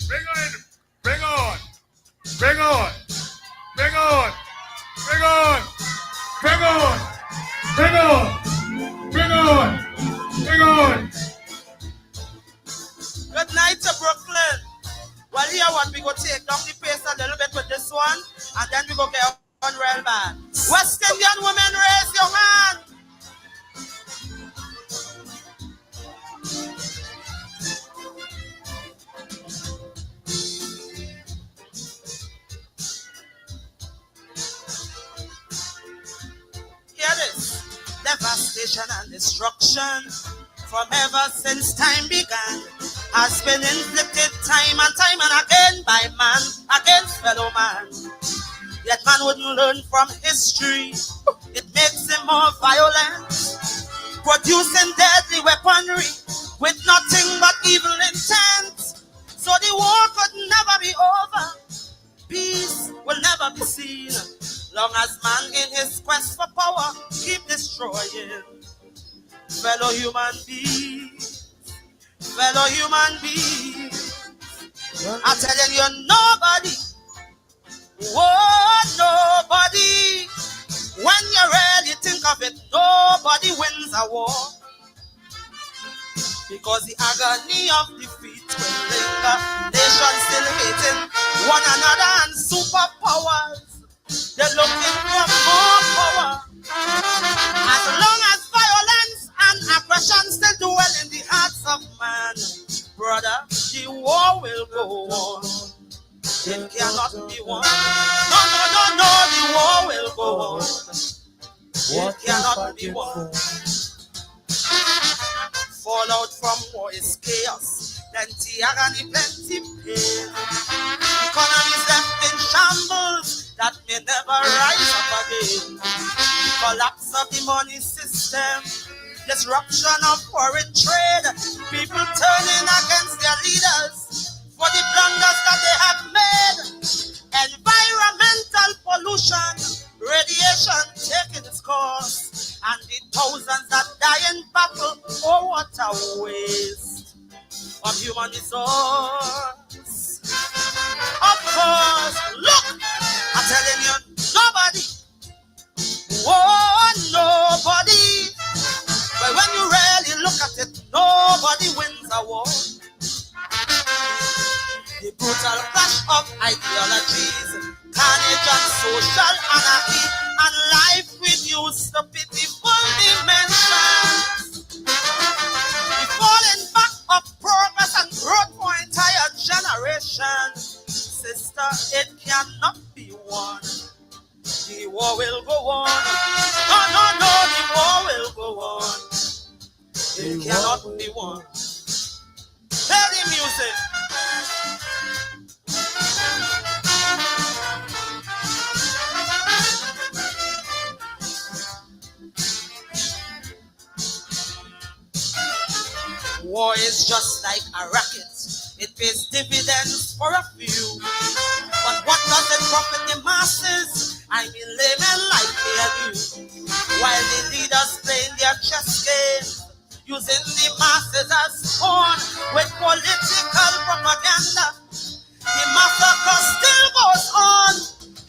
Bring on. Bring on. Bring on. Bring on. Bring on. Bring on. Bring on. Bring on. Bring on. Good night to Brooklyn. Well, here what we go take down the pace a little bit with this one, and then we go get on real bad. West Indian women, raise your hand. Hear this. Devastation and destruction from ever since time began has been inflicted time and again by man against fellow man. Yet man wouldn't learn from history. It makes him more violent, producing deadly weaponry with nothing but evil intent. So the war could never be over. Peace will never be seen, long as man in his quest for power keep destroying fellow human beings. Fellow human beings. I'm telling you, nobody, oh nobody, when you really think of it, nobody wins a war, because the agony of defeat will linger. Nations still hating one another, and superpowers, they're looking for more power. As long as violence and aggression still dwell in the hearts of man, brother, the war will go on. It cannot be won. No, the war will go on. It cannot be won. Fallout from war is chaos, plenty agony, plenty pain. Economies left in shambles that may never rise up again. Collapse of the money system, disruption of foreign trade, people turning against their leaders for the blunders that they have made. Environmental pollution, radiation taking its course, and the thousands that die in battle. Oh, what a waste of human resource. Of course, look, I'm telling you, nobody, oh, nobody. But when you really look at it, nobody wins a war. The brutal clash of ideologies, carnage and social anarchy, and life reduced to pitiful dimensions. The falling back of progress and growth for entire generations. Sister, it cannot be won. The war will go on. No, the war will go on. It cannot be won. Play the music. War is just like a racket. It pays dividends for a few. But what does it profit the masses? I mean laymen like me and you. While the leaders playing their chess game, using the masses as pawn with political propaganda, the massacre still goes on.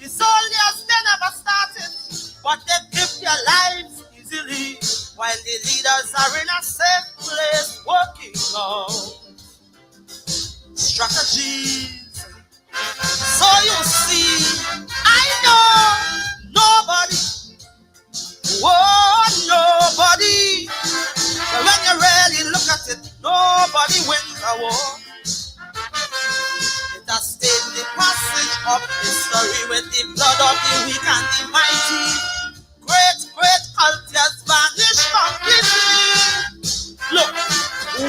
The soldiers, they never started, but they give their lives easily, while the leaders are in a safe place working out strategies. So you see, I know nobody, oh nobody, but when you really look at it, nobody wins a war. It has stayed the passage of history with the blood of the weak and the mighty. Great cultures vanish completely. Look,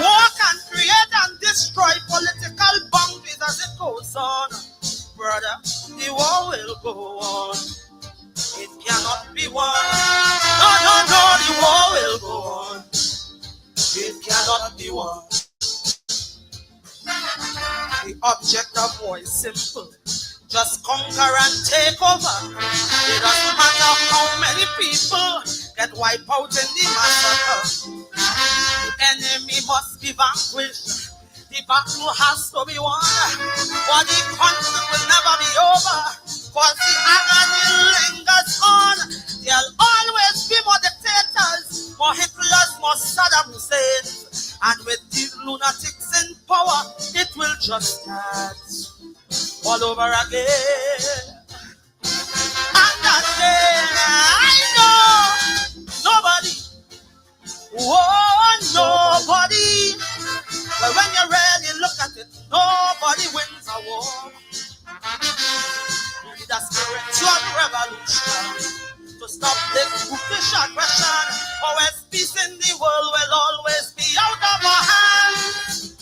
war can create and destroy political boundaries as it goes on. Brother, the war will go on. It cannot be won. No, the war will go on. It cannot be won. The object of war is simple. Just conquer and take over. It doesn't matter how many people get wiped out in the massacre. The enemy must be vanquished. The battle has to be won. all over again. And again, I know nobody, oh, nobody. But when you really look at it, nobody wins a war. We need a spiritual revolution to stop this brutish aggression. Always peace in the world will always be out of our hands.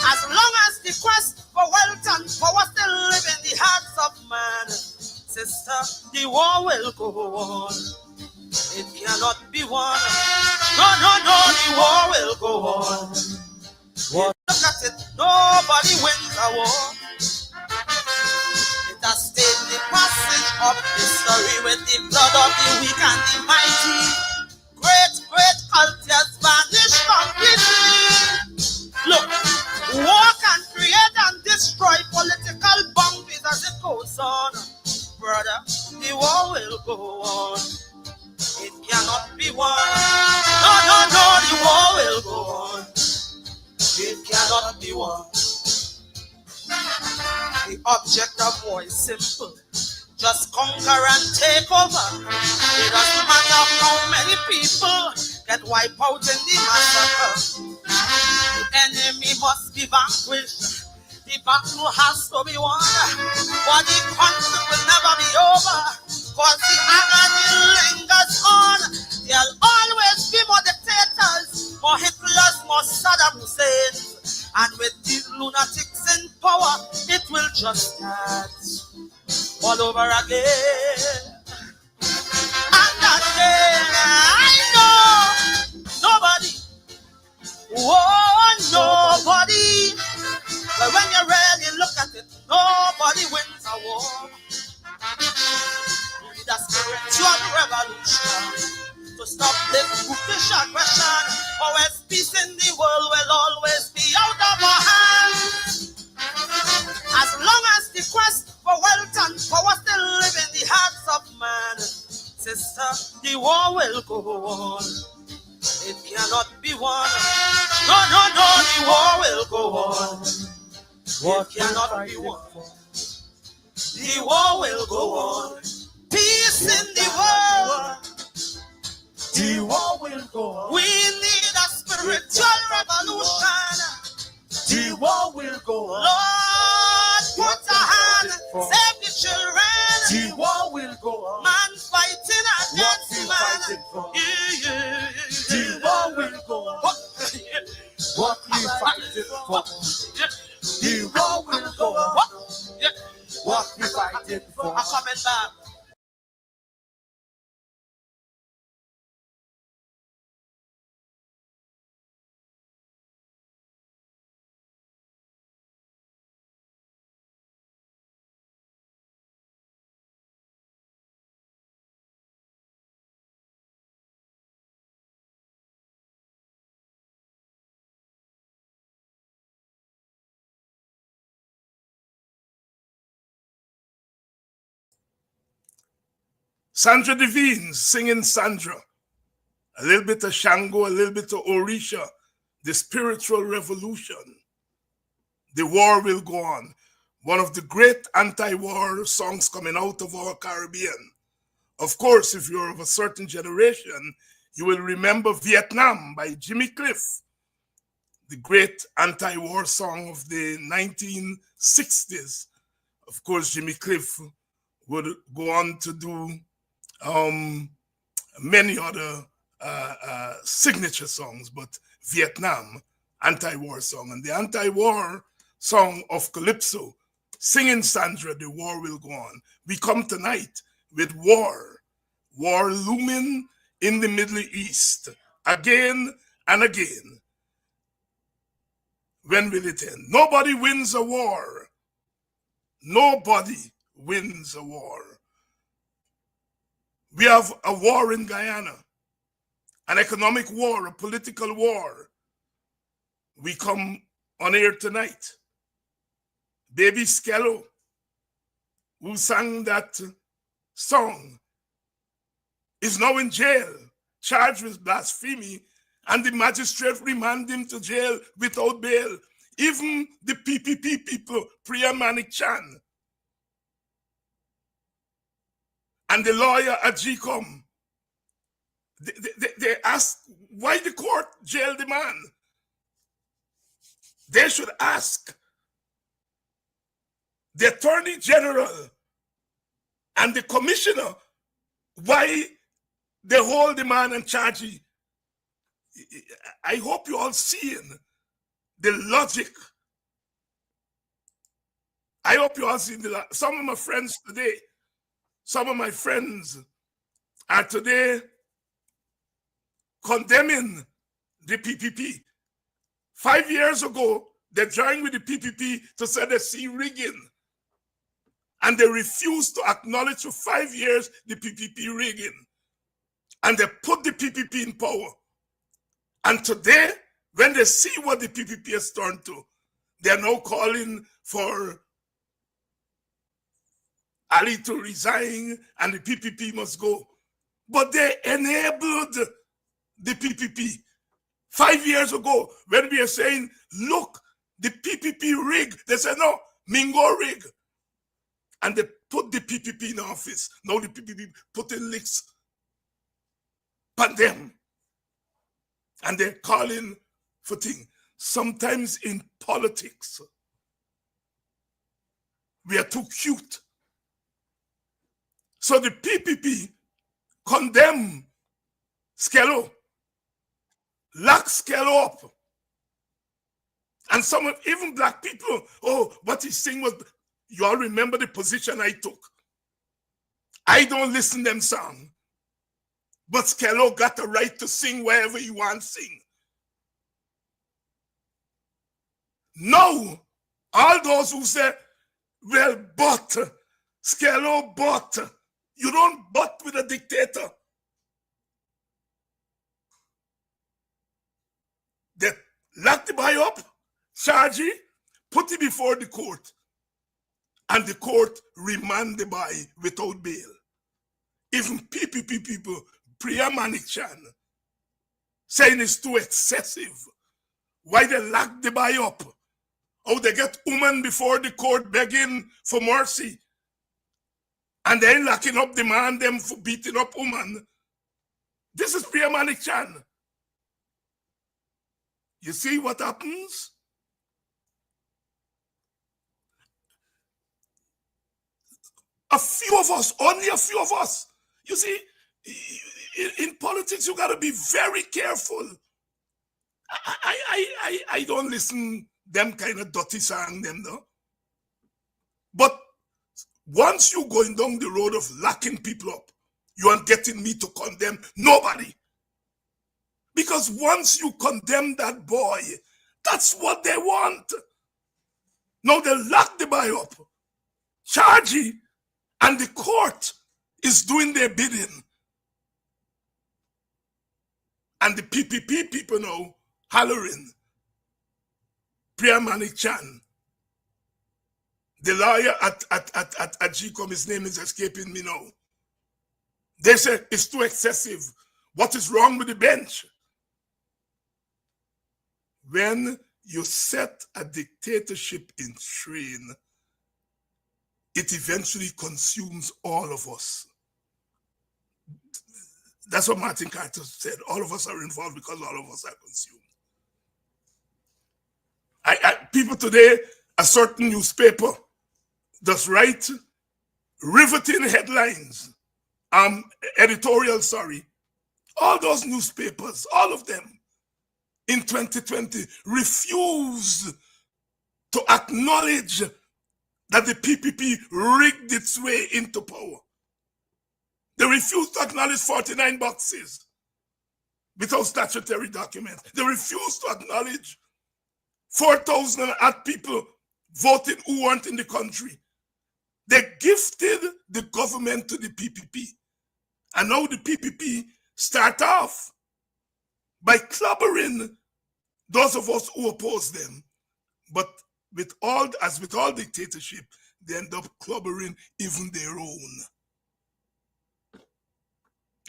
As long as the quest for wealth and power still live in the hearts of man, sister, the war will go on. It cannot be won. No, no, no, the war will go on. Look at it, nobody wins a war. It has stayed the passage of history with the blood of the weak and the mighty. Great, great cultures vanish completely. Look, war can create and destroy political boundaries as it goes on. Brother, the war will go on. It cannot be won. No, no, no, the war will go on. It cannot be won. The object of war is simple. Just conquer and take over. It doesn't matter how many people get wiped out in the massacre. The enemy must be vanquished. The battle has to be won. But the conflict will never be over. Cause the agony lingers on. There'll always be more dictators, more Hitlers, more Saddam Husseins. And with the lunatics in power, it will just start all over again. And again, I know nobody, oh, nobody. But when you really look at it, nobody wins a war. We need a spiritual revolution to stop this brutish aggression. Always peace in the world will always be out of our hands. As long as the quest for wealth and power still live in the hearts of man, sister, the war will go on. It cannot be won. No, no, no, the war will go on. It cannot be won. The war will go on. Peace in the world. The war will go on. We need a spiritual revolution. The war will go on. Lord, put a hand, save the children. The war will go on. Man fighting against man. The war will go on. What we fighting for? The war will go on. What we fighting for? I'm coming back. Sandra Devine singing Sandra. A little bit of Shango, a little bit of Orisha. The spiritual revolution. The war will go on. One of the great anti-war songs coming out of our Caribbean. Of course, if you're of a certain generation, you will remember Vietnam by Jimmy Cliff. The great anti-war song of the 1960s. Of course, Jimmy Cliff would go on to do many other signature songs, but Vietnam, anti-war song. And the anti-war song of Calypso, singing Sandra, the war will go on. We come tonight with war looming in the Middle East, again and again. When will it end? Nobody wins a war. Nobody wins a war. We have a war in Guyana, an economic war, a political war. We come on air tonight. Baby Skello, who sang that song, is now in jail, charged with blasphemy, and the magistrate remanded him to jail without bail. Even the PPP people, Priya Manik Chan, and the lawyer at GCOM, they ask why the court jailed the man. They should ask the Attorney General and the Commissioner why they hold the man and charge him. I hope you all seeing the logic. I hope you all see some of my friends today, some of my friends are today condemning the PPP. 5 years ago, they joined with the PPP to say they see rigging. And they refused to acknowledge for 5 years the PPP rigging. And they put the PPP in power. And today, when they see what the PPP has turned to, they're now calling for Ali to resign and the PPP must go. But they enabled the PPP. 5 years ago, when we are saying, look, the PPP rig, they said, no, Mingo rig. And they put the PPP in office. Now the PPP put in licks on them. And they're calling for things. Sometimes in politics, we are too cute. So the PPP condemn Skello, lock Skello up. And some of even black people, oh, what he's saying was, you all remember the position I took. I don't listen to them song. But Skello got the right to sing wherever he wants to sing. No, all those who say, well, but, Skello, but, you don't but with a dictator. They lock the boy up, charge him, put him before the court, and the court remand the boy without bail. Even PPP people, Priya Manik Chan, saying it's too excessive. Why they lock the boy up? Oh, they get women before the court begging for mercy. And then locking up the man them for beating up women. This is Priya Manik Chan. You see what happens? A few of us, only a few of us. You see, in politics, you got to be very careful. I don't listen them kind of dirty song, them though. But once you going down the road of locking people up, you aren't getting me to condemn nobody. Because once you condemn that boy, that's what they want. Now they lock the boy up, charge him, and the court is doing their bidding. And the PPP people now hollering. Priya Manik Chan, the lawyer at GCOM, his name is escaping me now. They say it's too excessive. What is wrong with the bench? When you set a dictatorship in train, it eventually consumes all of us. That's what Martin Carter said. All of us are involved because all of us are consumed. People today, a certain newspaper does write riveting headlines, editorial, sorry. All those newspapers, all of them, in 2020, refuse to acknowledge that the PPP rigged its way into power. They refuse to acknowledge 49 boxes without statutory documents. They refuse to acknowledge 4,000 odd people voting who weren't in the country. They gifted the government to the PPP. And now the PPP start off by clobbering those of us who oppose them. But as with all dictatorship, they end up clobbering even their own.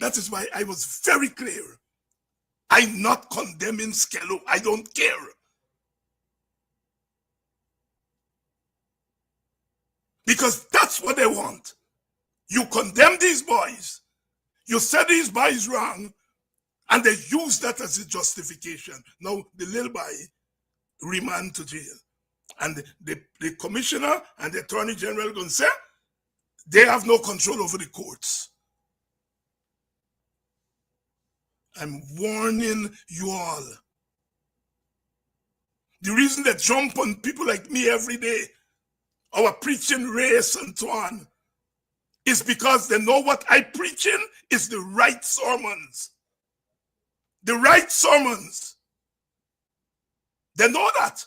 That is why I was very clear. I'm not condemning Skello. I don't care. Because that's what they want. You condemn these boys. You said these boys wrong. And they use that as a justification. Now, the little boy remand to jail. And the commissioner and the attorney general going to say, they have no control over the courts. I'm warning you all. The reason they jump on people like me every day, our preaching race and so on, is because they know what I preaching is the right sermons. The right sermons. They know that.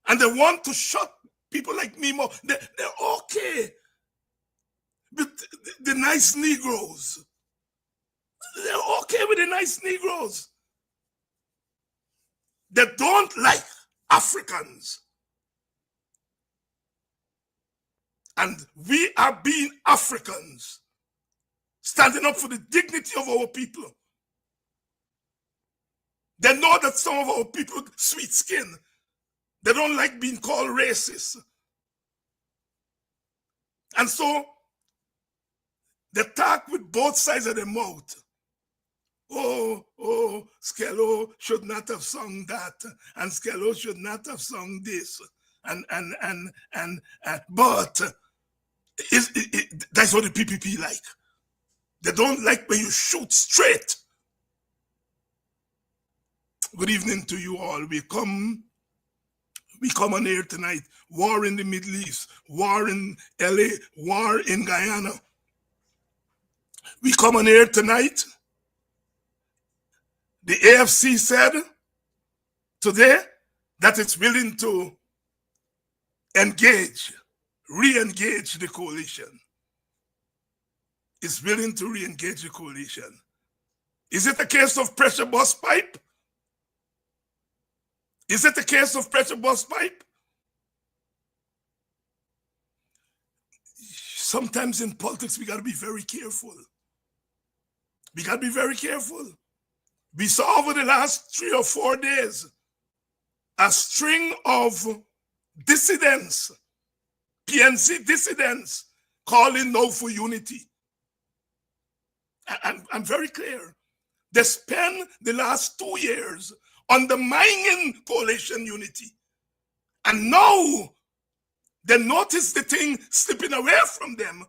And they want to shut people like me more. They're okay. But the nice Negroes. They're okay with the nice Negroes. They don't like Africans. And we are being Africans, standing up for the dignity of our people. They know that some of our people sweet skin. They don't like being called racist. And so they talk with both sides of their mouth. Oh, Skello should not have sung that, and Skello should not have sung this, but that's what the PPP like. They don't like when you shoot straight. Good evening to you all. We come on air tonight. War in the Middle East, war in LA, war in Guyana. We come on air tonight. The AFC said today that it's willing to re-engage the coalition. It's willing to re-engage the coalition. Is it a case of pressure bust pipe? Is it a case of pressure bust pipe? Sometimes in politics, we got to be very careful. We got to be very careful. We saw over the last 3 or 4 days a string of dissidents, PNC dissidents, calling now for unity. I'm very clear. They spent the last 2 years undermining coalition unity. And now they notice the thing slipping away from them.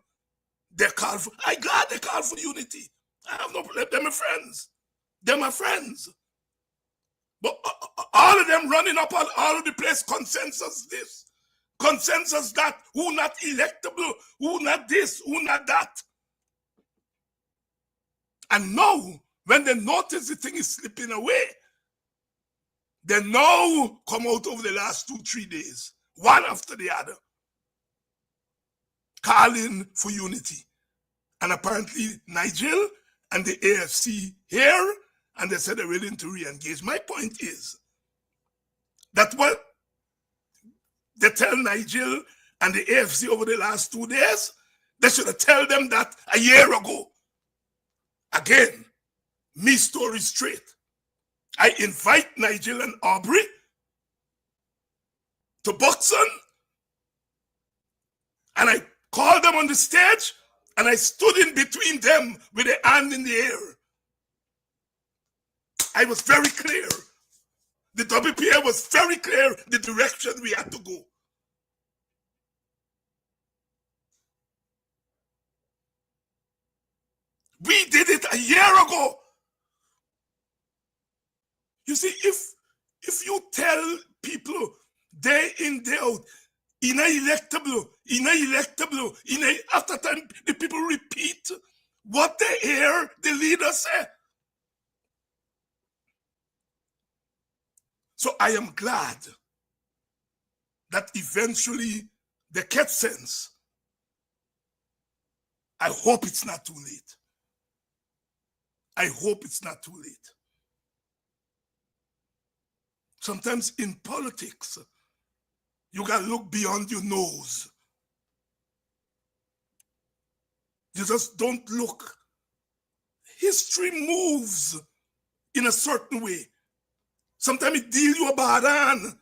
They call for, I glad they call for unity. I have no problem. They're my friends. They're my friends. But all of them running up on all of the place, consensus this, consensus that, who not electable, who not this, who not that. And now, when they notice the thing is slipping away, they now come out over the last 2-3 days, one after the other, calling for unity. And apparently Nigel and the AFC here, and they said they're willing to re-engage. My point is that what they tell Nigel and the AFC over the last 2 days, they should have told them that a year ago. Again, me story straight. I invite Nigel and Aubrey to Buxton, and I called them on the stage, and I stood in between them with a hand in the air. I was very clear. The WPA was very clear the direction we had to go. We did it a year ago. You see, if you tell people day in, day out, inelectable, after time the people repeat what they hear the leader say. So I am glad that eventually they get sense. I hope it's not too late. I hope it's not too late. Sometimes in politics, you gotta look beyond your nose. You just don't look. History moves in a certain way. Sometimes it deal you a bad hand.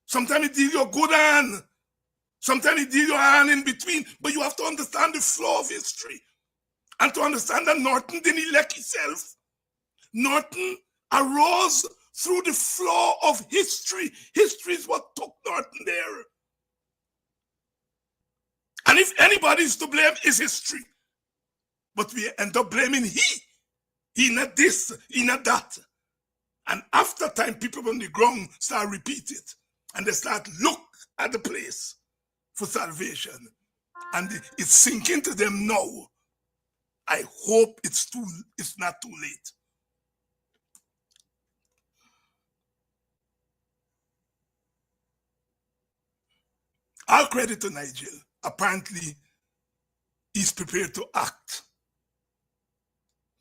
Sometimes it deal you a good hand. Sometimes you deal your hand in between, but you have to understand the flow of history. And to understand that Norton didn't elect himself. Norton arose through the flow of history. History is what took Norton there. And if anybody is to blame, it's history. But we end up blaming he. He not this, he not that. And after time, people on the ground start repeat it. And they start look at the place for salvation. And it's sinking to them now. I hope it's not too late. All credit to Nigel. Apparently, he's prepared to act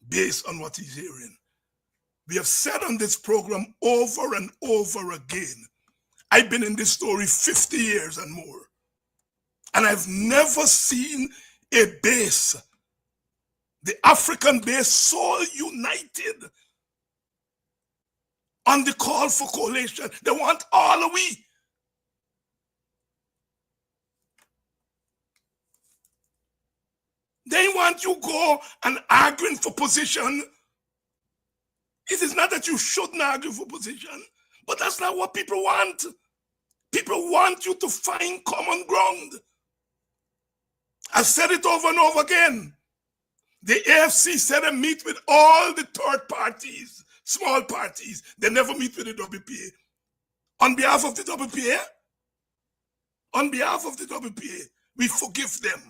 based on what he's hearing. We have said on this program over and over again, I've been in this story 50 years and more. And I've never seen a base, the African base, so united on the call for coalition. They want all of we. They want you go and arguing for position. It is not that you shouldn't argue for position, but that's not what people want. People want you to find common ground. I've said it over and over again. The AFC said they meet with all the third parties, small parties. They never meet with the WPA. On behalf of the WPA, we forgive them.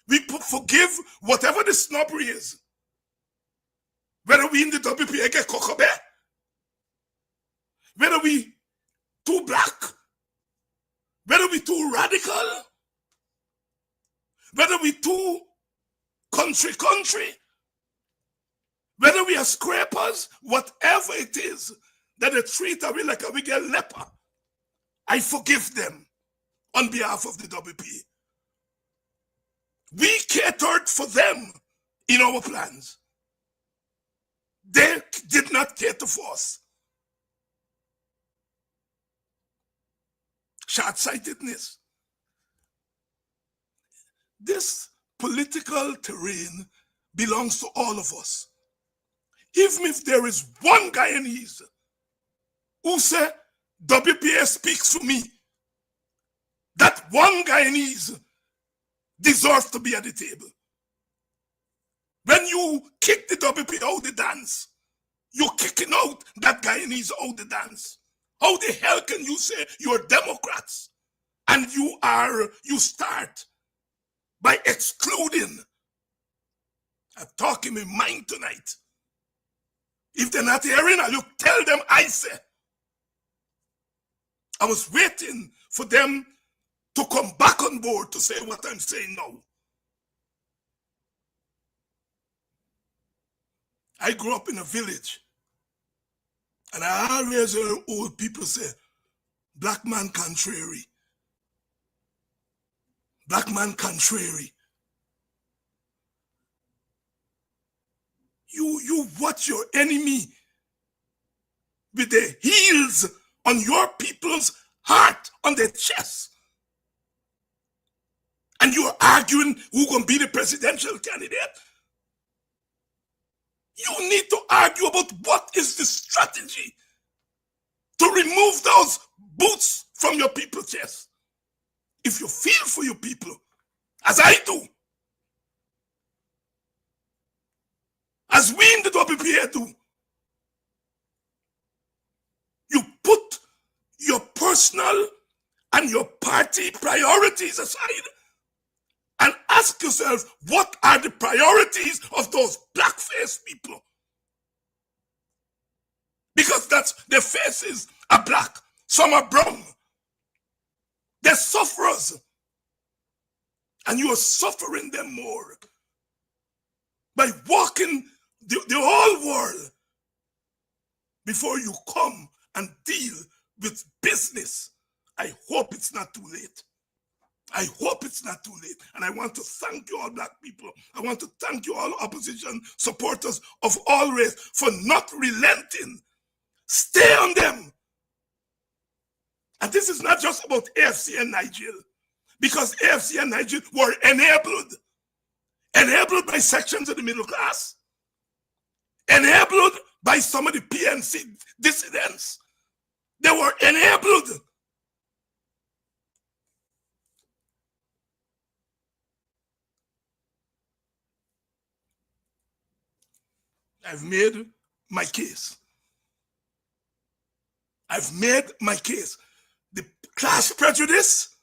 We forgive whatever the snobbery is. Whether we in the WPA get kokobe, whether we too black, whether we too radical, whether we too country, whether we are scrapers, whatever it is that they treat us like a wicked leper, I forgive them on behalf of the WPA. We catered for them in our plans. They did not cater for us. Short-sightedness. This political terrain belongs to all of us. Even if there is one Guyanese who said, WPA speaks for me, that one Guyanese deserves to be at the table. When you kick the WPA out the dance, you're kicking out that Guyanese out the dance. How the hell can you say you're Democrats and you start by excluding? I'm talking my mind tonight. If they're not hearing, I'll tell them I say. I was waiting for them to come back on board to say what I'm saying now. I grew up in a village, and I always hear old people say, black man contrary. Black man contrary. You watch your enemy with their heels on your people's heart, on their chest. And you're arguing who's going to be the presidential candidate. You need to argue about what is the strategy to remove those boots from your people's chest. If you feel for your people, as I do, as we in the WPA do, you put your personal and your party priorities aside and ask yourself, what are the priorities of those black-faced people? Because their faces are black, some are brown. They're sufferers. And you are suffering them more by walking the whole world before you come and deal with business. I hope it's not too late. I hope it's not too late. And I want to thank you all black people. I want to thank you all opposition supporters of all race for not relenting. Stay on them. And this is not just about AFC and Nigel. because AFC and Nigel were enabled by sections of the middle class, enabled by some of the PNC dissidents. They were enabled. I've made my case. I've made my case. The class prejudice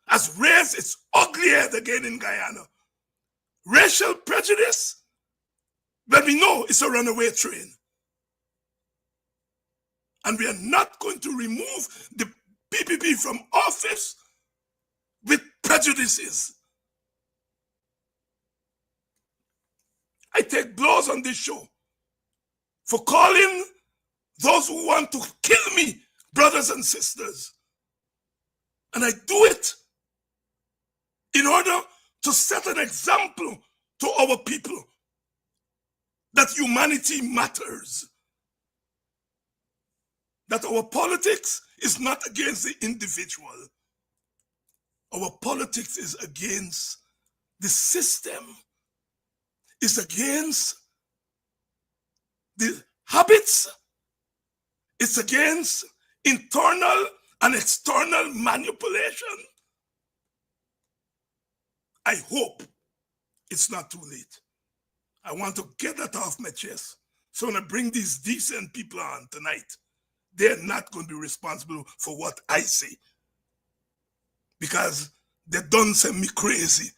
has raised its ugly head again in Guyana. Racial prejudice, but we know it's a runaway train. And we are not going to remove the PPP from office with prejudices. I take blows on this show for calling those who want to kill me brothers and sisters. And I do it in order to set an example to our people that humanity matters. That our politics is not against the individual. Our politics is against the system, is against the habits, it's against internal and external manipulation. I hope it's not too late. I want to get that off my chest. So when I bring these decent people on tonight, they're not going to be responsible for what I say. Because they don't say me crazy.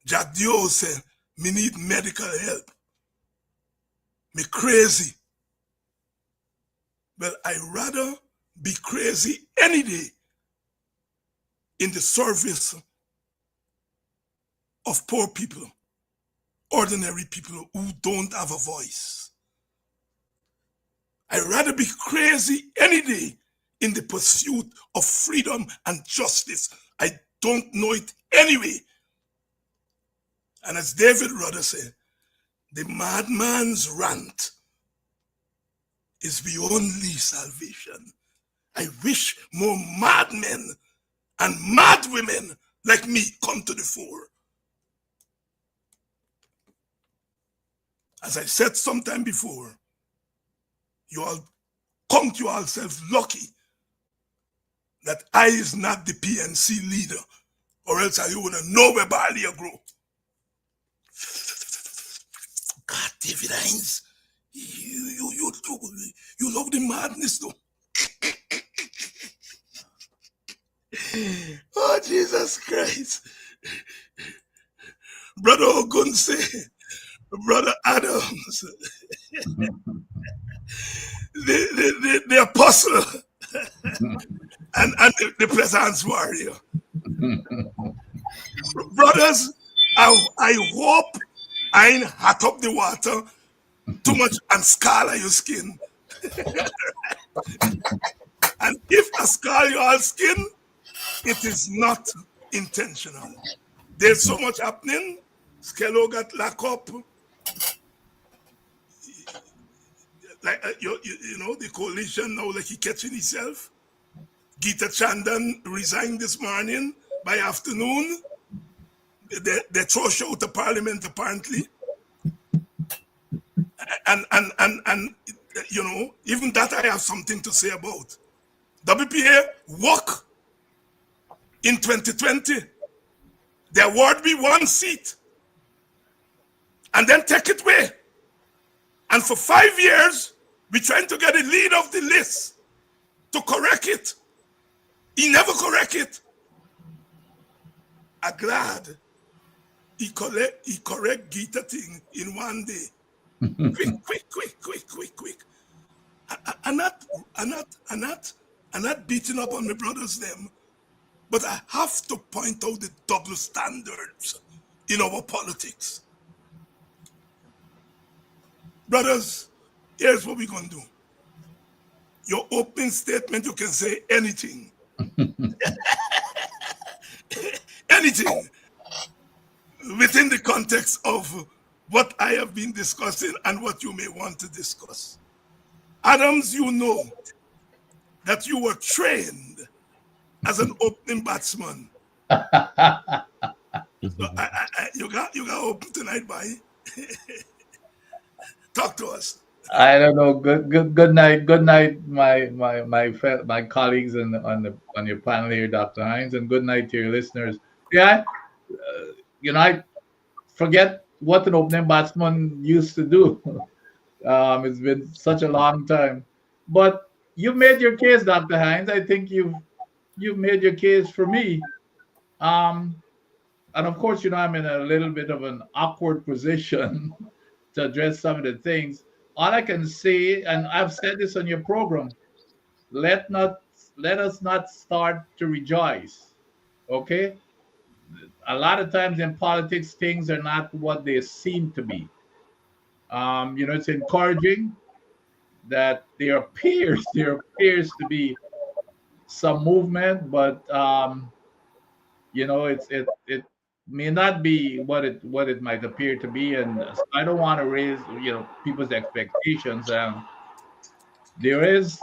Jack Dio said, me need medical help. Me crazy. But I'd rather be crazy any day in the service of poor people, ordinary people who don't have a voice. I'd rather be crazy any day in the pursuit of freedom and justice. I don't know it anyway. And as David Rudder said, the madman's rant is the only salvation. I wish more madmen and mad women like me come to the fore. As I said sometime before, you all count yourselves lucky that I is not the PNC leader, or else I would have know where barley grow. God, David Hines, you love the madness though. Oh, Jesus Christ. Brother Ogunseye, Brother Adams, the apostle, and the presence warrior. Brothers, I hope I ain't hot up the water too much and scar your skin. And if I scar your skin, it is not intentional. There's so much happening. Skello got locked up. Like you know, the coalition now like he catching himself. Gita Chandan resigned this morning by afternoon. They throw her out of parliament apparently. And you know, even that I have something to say about. WPA work in 2020. They award me one seat and then take it away. And for 5 years, we're trying to get a lead of the list to correct it. He never correct it. I'm glad he correct Gita thing in one day. Quick. I'm not beating up on my brothers them, but I have to point out the double standards in our politics. Brothers, here's what we're going to do. Your opening statement, you can say anything. Anything within the context of what I have been discussing and what you may want to discuss. Adams, you know that you were trained as an opening batsman So you got open tonight, boy. Talk to us. I don't know. Good night. Good night, my colleagues on your panel here, Dr. Hines, and good night to your listeners. Yeah, I forget what an opening batsman used to do. It's been such a long time, but you made your case, Dr. Hines. I think you've made your case for me. Um, and of course, I'm in a little bit of an awkward position to address some of the things. All I can say, and I've said this on your program, let not let us not start to rejoice. Okay? A lot of times in politics, things are not what they seem to be. It's encouraging that there appears to be some movement, but it may not be what it might appear to be, and I don't want to raise people's expectations. There is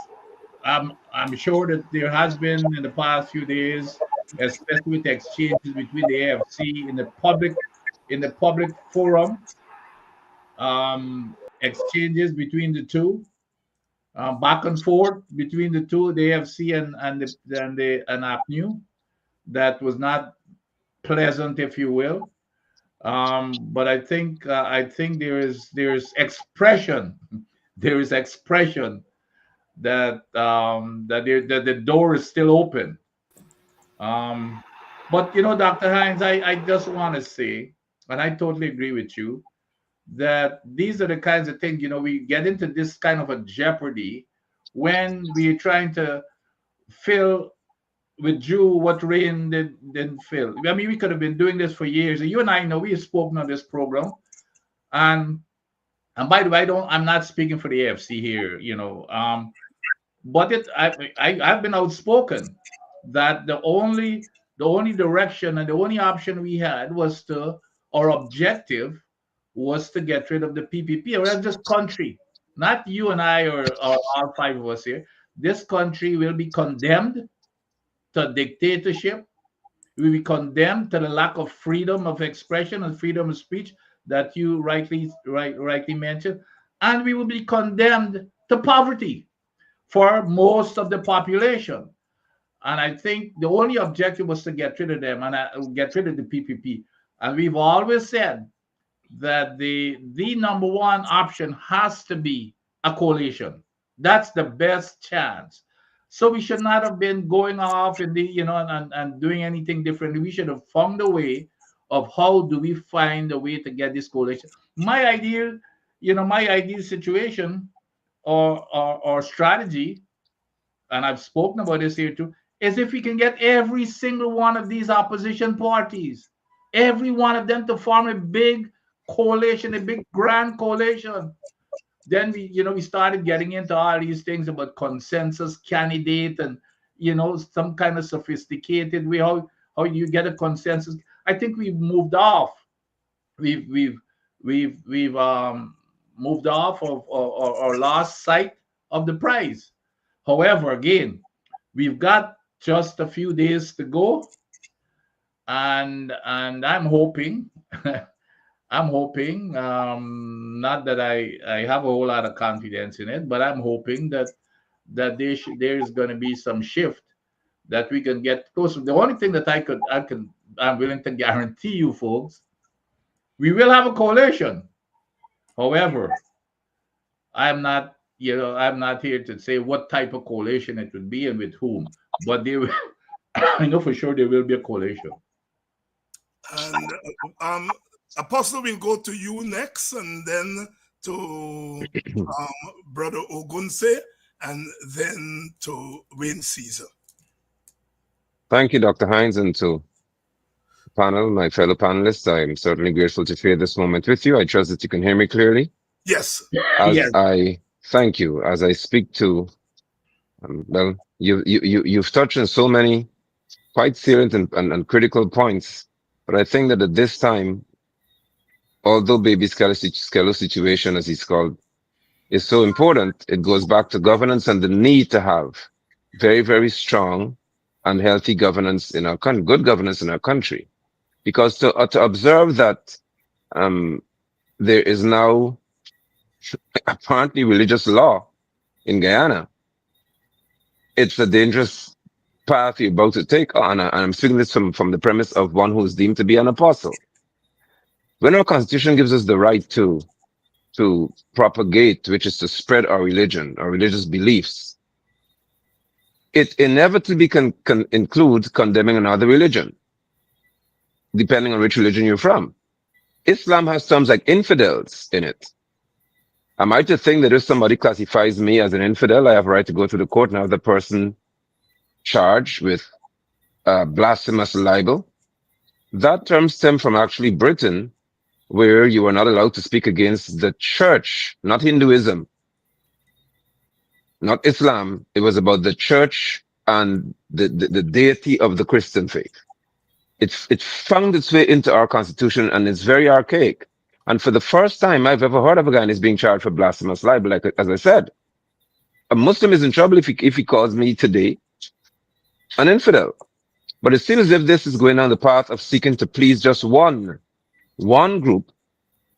I'm sure that there has been in the past few days, especially with the exchanges between the AFC in the public forum, exchanges between the two, back and forth between the two, the AFC and APNU, that was not pleasant, if you will. But I think there's expression, there is expression that the door is still open. Um, but Dr. Hines, I just want to say, and I totally agree with you, that these are the kinds of things, we get into this kind of a jeopardy when we're trying to fill with Jew what rain didn't fill. I mean, we could have been doing this for years. You and I know we have spoken on this program, and by the way, I'm not speaking for the AFC here. But I've been outspoken that the only direction and the only option we had was to our objective was to get rid of the PPP, or else this country, not you and I, or all five of us here, this country will be condemned to dictatorship. We will be condemned to the lack of freedom of expression and freedom of speech that you rightly mentioned, and we will be condemned to poverty for most of the population. And I think the only objective was to get rid of them and get rid of the PPP. And we've always said that the number one option has to be a coalition. That's the best chance. So we should not have been going off and doing anything different. We should have found a way of how do we find a way to get this coalition. My ideal situation or strategy, and I've spoken about this here too, is if we can get every single one of these opposition parties, every one of them to form a big coalition, a big grand coalition. Then we started getting into all these things about consensus candidate and some kind of sophisticated way how you get a consensus. I think we've moved off. We've moved off of or lost sight of the prize. However, again, we've got just a few days to go, and I'm hoping. I'm hoping, not that I have a whole lot of confidence in it, but I'm hoping that there's going to be some shift that we can get close. The only thing that I'm willing to guarantee you folks, we will have a coalition. However, I'm not here to say what type of coalition it would be and with whom, but I know for sure there will be a coalition. And Apostle will go to you next, and then to Brother Ogunseye, and then to Wayne Ceasar. Thank you, Dr. Hines, and to the panel, my fellow panelists. I'm certainly grateful to share this moment with you. I trust that you can hear me clearly. Yes. Yes. I thank you as I speak to. Well, you've touched on so many quite salient and critical points, but I think that at this time, although baby Skello situation, as he's called, is so important, it goes back to governance and the need to have very, very strong and healthy governance in our country, good governance in our country. Because to observe that there is now apparently religious law in Guyana, it's a dangerous path you're about to take on. And I'm speaking this from the premise of one who is deemed to be an apostle. When our constitution gives us the right to propagate, which is to spread our religion, our religious beliefs, it inevitably can include condemning another religion, depending on which religion you're from. Islam has terms like infidels in it. Am I to think that if somebody classifies me as an infidel, I have a right to go to the court and have the person charged with blasphemous libel? That term stemmed from actually Britain, where you were not allowed to speak against the church, not Hinduism, not Islam. It was about the church and the deity of the Christian faith. It found its way into our constitution, and it's very archaic. And for the first time I've ever heard of a guy who's being charged for blasphemous libel. Like, as I said, a Muslim is in trouble if he calls me today an infidel. But it seems as if this is going down the path of seeking to please just one group.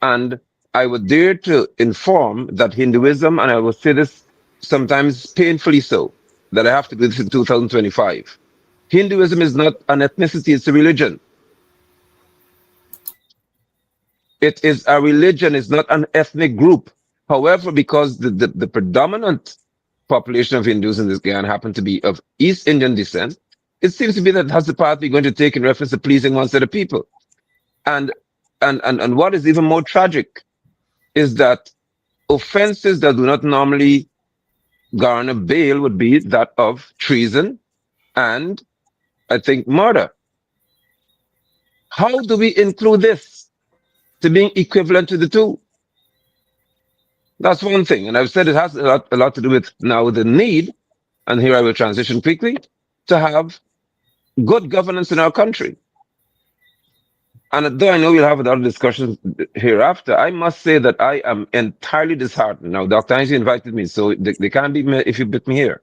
And I would dare to inform that Hinduism, and I will say this sometimes painfully so, that I have to do this in 2025. Hinduism is not an ethnicity, it's a religion. It is a religion, it's not an ethnic group. However, because the predominant population of Hindus in this Guyana happen to be of East Indian descent, it seems to be that that's the path we're going to take in reference to pleasing one set of people. And what is even more tragic is that offenses that do not normally garner bail would be that of treason and, I think, murder. How do we include this to being equivalent to the two? That's one thing. And I've said it has a lot to do with now the need, and here I will transition quickly, to have good governance in our country. And though I know we'll have another discussion hereafter, I must say that I am entirely disheartened. Now, Dr. Ainsley invited me, so they can't be if you bit me here.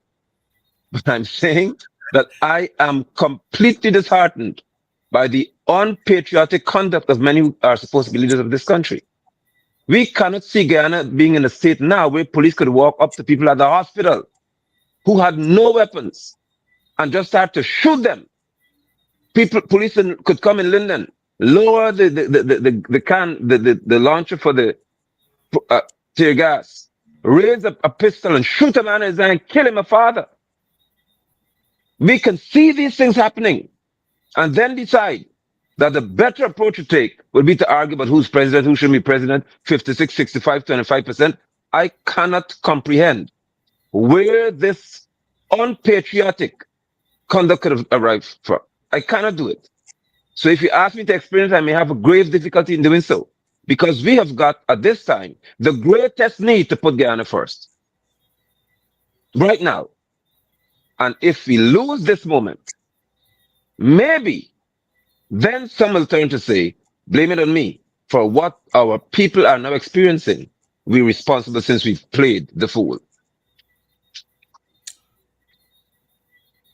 But I'm saying that I am completely disheartened by the unpatriotic conduct of many who are supposed to be leaders of this country. We cannot see Guyana being in a state now where police could walk up to people at the hospital who had no weapons and just start to shoot them. Police could come in Linden, lower the launcher for the tear gas, raise a pistol and shoot a man in his eye and kill him, a father. We can see these things happening and then decide that the better approach to take would be to argue about who's president, who should be president, 56, 65, 25%. I cannot comprehend where this unpatriotic conduct could have arrived from. I cannot do it. So if you ask me to explain it, I may have a grave difficulty in doing so, because we have got, at this time, the greatest need to put Guyana first. Right now. And if we lose this moment, maybe then some will turn to say, blame it on me for what our people are now experiencing. We're responsible since we've played the fool.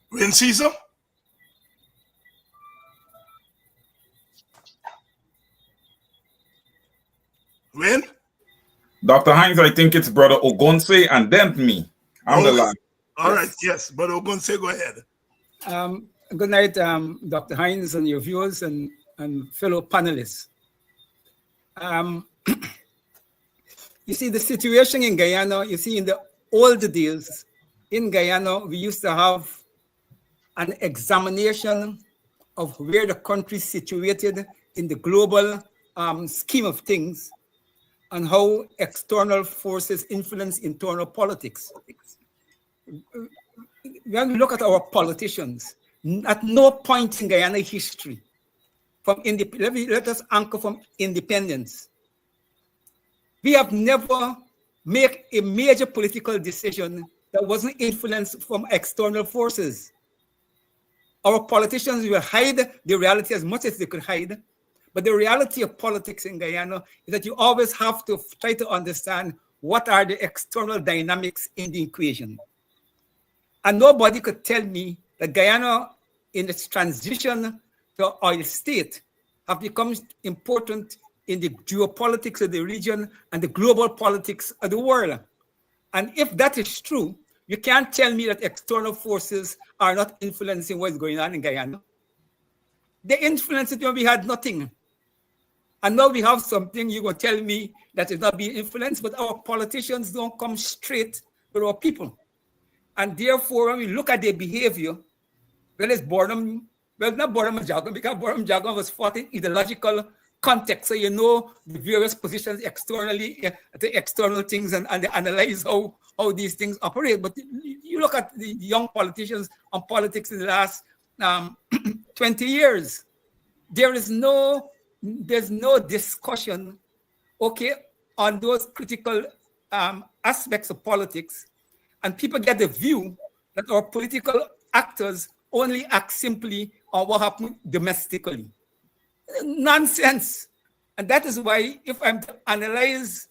When Ceasar? When? Dr. Hines, I think it's Brother Ogunseye and then me. I'm the last. All right, yes, but Ogunseye, go ahead. Good night, Dr. Hines and your viewers and fellow panelists. You see, the situation in Guyana, you see, in the old days, in Guyana, we used to have an examination of where the country is situated in the global scheme of things and how external forces influence internal politics. When we look at our politicians, at no point in Guyana history, let us anchor from independence, we have never made a major political decision that wasn't influenced from external forces. Our politicians will hide the reality as much as they could hide, but the reality of politics in Guyana is that you always have to try to understand what are the external dynamics in the equation. And nobody could tell me that Guyana in its transition to oil state have become important in the geopolitics of the region and the global politics of the world. And if that is true, you can't tell me that external forces are not influencing what's going on in Guyana. They influenced it when we had nothing. And now we have something. You're going to tell me that it's not being influenced, but our politicians don't come straight with our people. And therefore, when we look at their behavior, well, it's boredom. Well, not boredom and jargon, because boredom jargon was fought in ideological context. So you know the various positions externally, the external things, and they analyze how these things operate. But you look at the young politicians on politics in the last 20 years, there's no discussion, okay, on those critical aspects of politics, and people get the view that our political actors only act simply on what happened domestically. Nonsense. And that is why, if I'm to analyze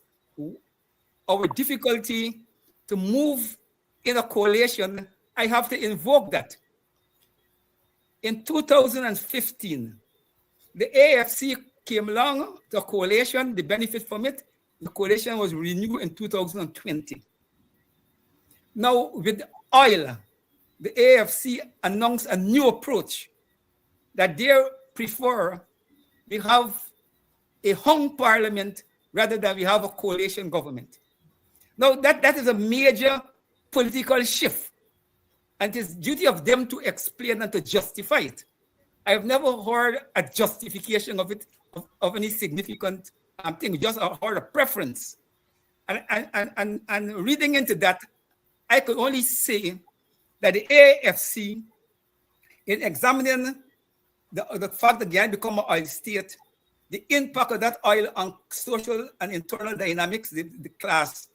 our difficulty to move in a coalition, I have to invoke that. In 2015, the AFC came along to a coalition, the benefit from it. The coalition was renewed in 2020. Now, with oil, the AFC announced a new approach that they prefer we have a hung parliament rather than we have a coalition government. Now, that is a major political shift, and it is duty of them to explain and to justify it. I have never heard a justification of it, of any significant thing, just heard a preference. And reading into that, I could only say that the AFC, in examining the fact that Guyana become an oil state, the impact of that oil on social and internal dynamics, the class,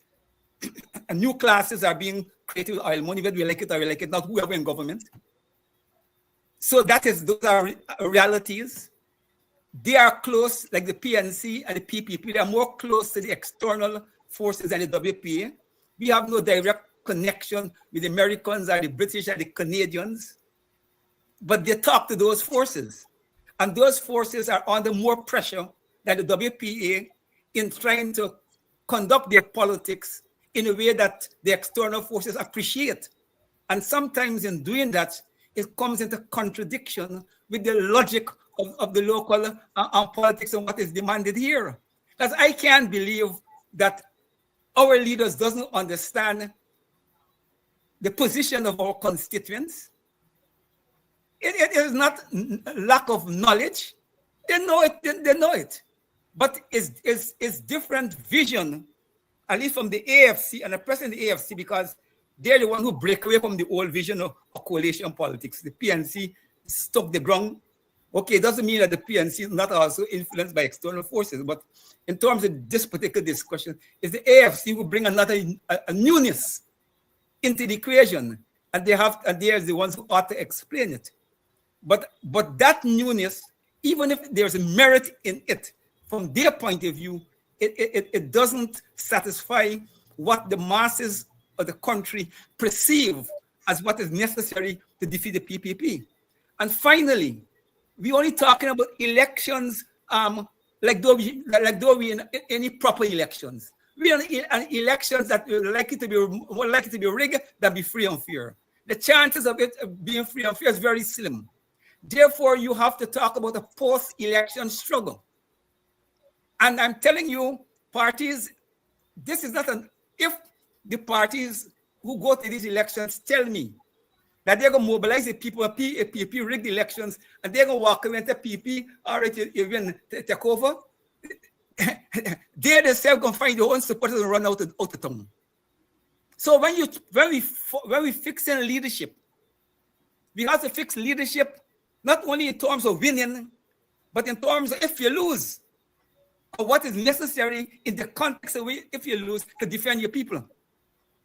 and new classes are being created with oil money, whether we like it or we like it, not whoever in government. So those are realities. They are close, like the PNC and the PPP, they are more close to the external forces than the WPA. We have no direct connection with the Americans or the British or the Canadians, but they talk to those forces. And those forces are under more pressure than the WPA in trying to conduct their politics in a way that the external forces appreciate. And sometimes in doing that, it comes into contradiction with the logic of the local politics and what is demanded here. Because I can't believe that our leaders doesn't understand the position of our constituents. It is not lack of knowledge. They know it. They know it. But it's different vision, at least from the AFC and the president of the AFC, because they're the one who break away from the old vision of coalition politics. The PNC stuck the ground. Okay, it doesn't mean that the PNC is not also influenced by external forces, but in terms of this particular discussion, it's the AFC who bring a newness into the equation, and they are the ones who ought to explain it. But that newness, even if there's a merit in it, from their point of view, it doesn't satisfy what the masses of the country perceive as what is necessary to defeat the PPP. And finally, we're only talking about elections like though we in any proper elections. We are in elections that are likely to be more likely to be rigged than be free and fair. The chances of it being free and fair is very slim. Therefore, you have to talk about a post-election struggle. And I'm telling you, parties, this is not if the parties who go to these elections tell me that they're going to mobilize the people, PPP rig the elections, and they're going to walk away and tell PPP, all right, you're going to take over, they themselves going to find their own supporters and run out of town. So when we fix in leadership, we have to fix leadership not only in terms of winning, but in terms of if you lose, or what is necessary in the context of if you lose to defend your people.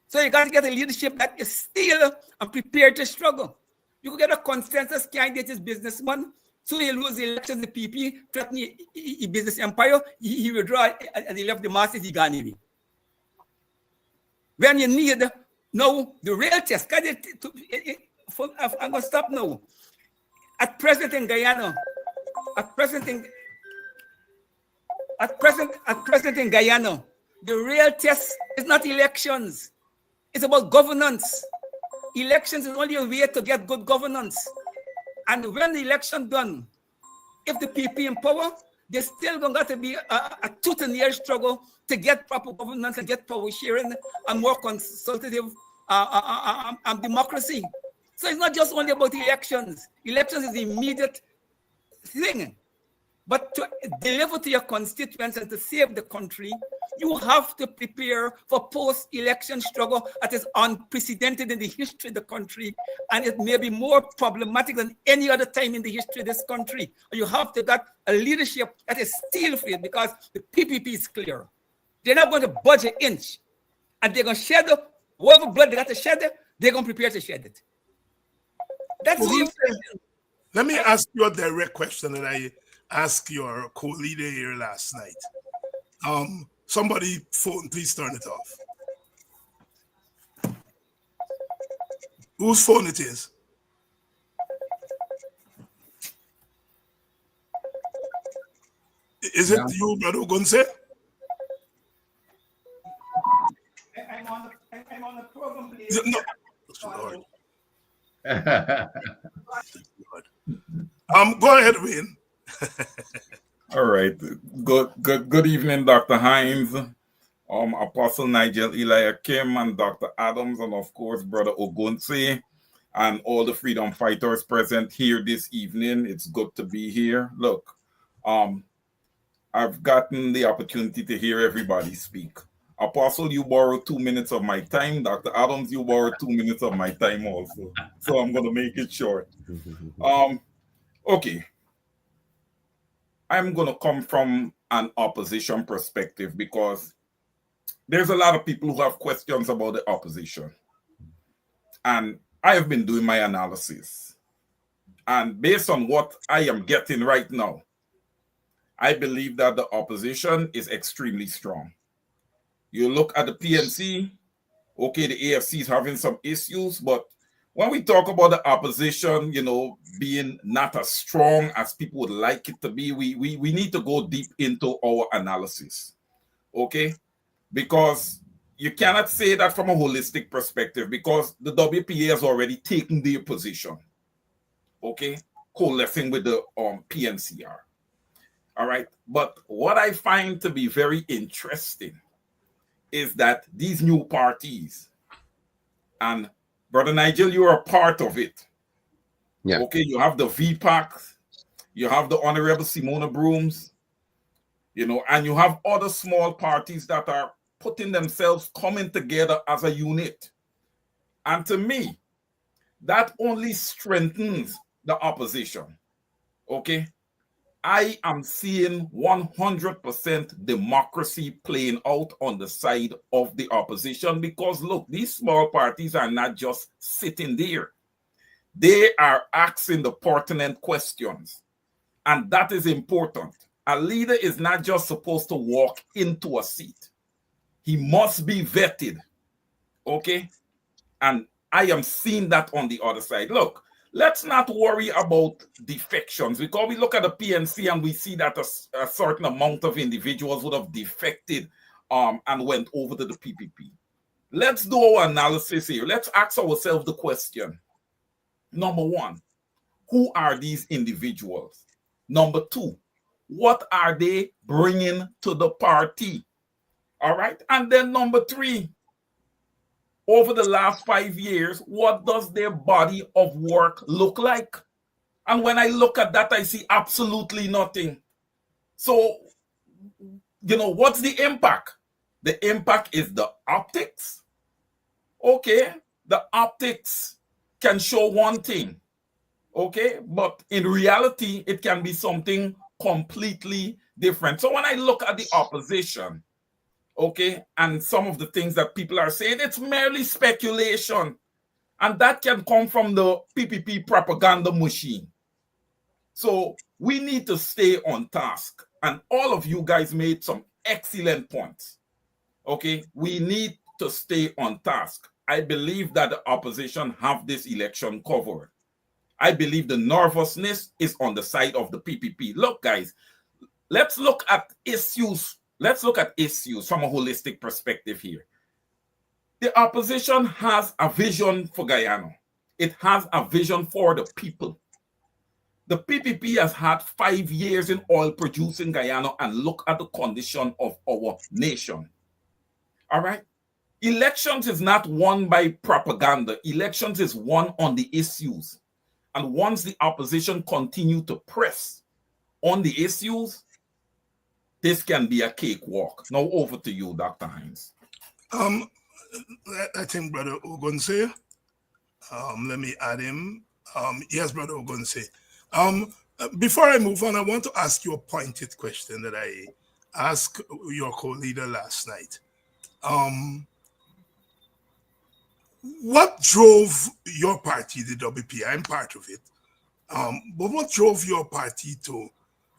So you got to get a leadership that is still and prepared to struggle. You could get a consensus candidate is businessman, so he lose the election, the PP, threaten his business empire, he withdraw and he left the masses, he gone away. When you need now the real test, I'm going to stop now. At present in Guyana, the real test is not elections. It's about governance. Elections is only a way to get good governance. And when the election done, if the PP in power, there's still going to be a tooth and nail struggle to get proper governance and get power sharing and more consultative democracy. So it's not just only about elections. Elections is the immediate thing. But to deliver to your constituents and to save the country, you have to prepare for post-election struggle that is unprecedented in the history of the country, and it may be more problematic than any other time in the history of this country. You have to get a leadership that is steel for it, because the PPP is clear. They're not going to budge an inch, and they're going to shed whatever blood they got to shed, they're going to prepare to shed it. That's Let me ask you a direct question that I asked your co-leader here last night. Somebody phone, please turn it off. Whose phone it is? Is it you, Brother Ogunseye? I'm on the program, please. No. Lord. Go ahead, Wayne. All right. Good evening, Dr. Hines, Apostle Nigel, Eliakim, and Dr. Adams, and of course, Brother Ogunseye, and all the freedom fighters present here this evening. It's good to be here. Look, I've gotten the opportunity to hear everybody speak. Apostle, you borrowed 2 minutes of my time. Dr. Adams, you borrowed 2 minutes of my time also. So I'm going to make it short. Okay. I'm going to come from an opposition perspective, because there's a lot of people who have questions about the opposition. And I have been doing my analysis. And based on what I am getting right now, I believe that the opposition is extremely strong. You look at the PNC, okay, the AFC is having some issues, but when we talk about the opposition, being not as strong as people would like it to be, we need to go deep into our analysis, okay? Because you cannot say that from a holistic perspective, because the WPA has already taken their position, okay, coalescing with the PNCR, all right? But what I find to be very interesting is that these new parties, and Brother Nigel, you're a part of it. Yeah. Okay, you have the VPAC, you have the Honorable Simona Brooms, and you have other small parties that are putting themselves, coming together as a unit. And to me, that only strengthens the opposition. Okay? I am seeing 100% democracy playing out on the side of the opposition, because look, these small parties are not just sitting there. They are asking the pertinent questions. And that is important. A leader is not just supposed to walk into a seat. He must be vetted. Okay? And I am seeing that on the other side. Look, let's not worry about defections, because we look at the PNC and we see that a certain amount of individuals would have defected and went over to the PPP. Let's do our analysis here. Let's ask ourselves the question. Number one, who are these individuals? Number two, what are they bringing to the party? All right. And then number three, over the last 5 years, what does their body of work look like? And when I look at that, I see absolutely nothing. So, what's the impact? The impact is the optics. Okay, the optics can show one thing. Okay, but in reality, it can be something completely different. So when I look at the opposition, okay, and some of the things that people are saying, it's merely speculation. And that can come from the PPP propaganda machine. So we need to stay on task. And all of you guys made some excellent points. Okay, we need to stay on task. I believe that the opposition have this election covered. I believe the nervousness is on the side of the PPP. Look, guys, let's look at issues. Let's look at issues from a holistic perspective here. The opposition has a vision for Guyana. It has a vision for the people. The PPP has had 5 years in oil producing Guyana, and look at the condition of our nation. All right? Elections is not won by propaganda. Elections is won on the issues. And once the opposition continue to press on the issues, this can be a cakewalk. Now over to you, Dr. Hines. I think Brother Ogunseye, let me add him. Yes, Brother Ogunseye. Before I move on, I want to ask you a pointed question that I asked your co-leader last night. What drove your party, the WP? I'm part of it. But what drove your party to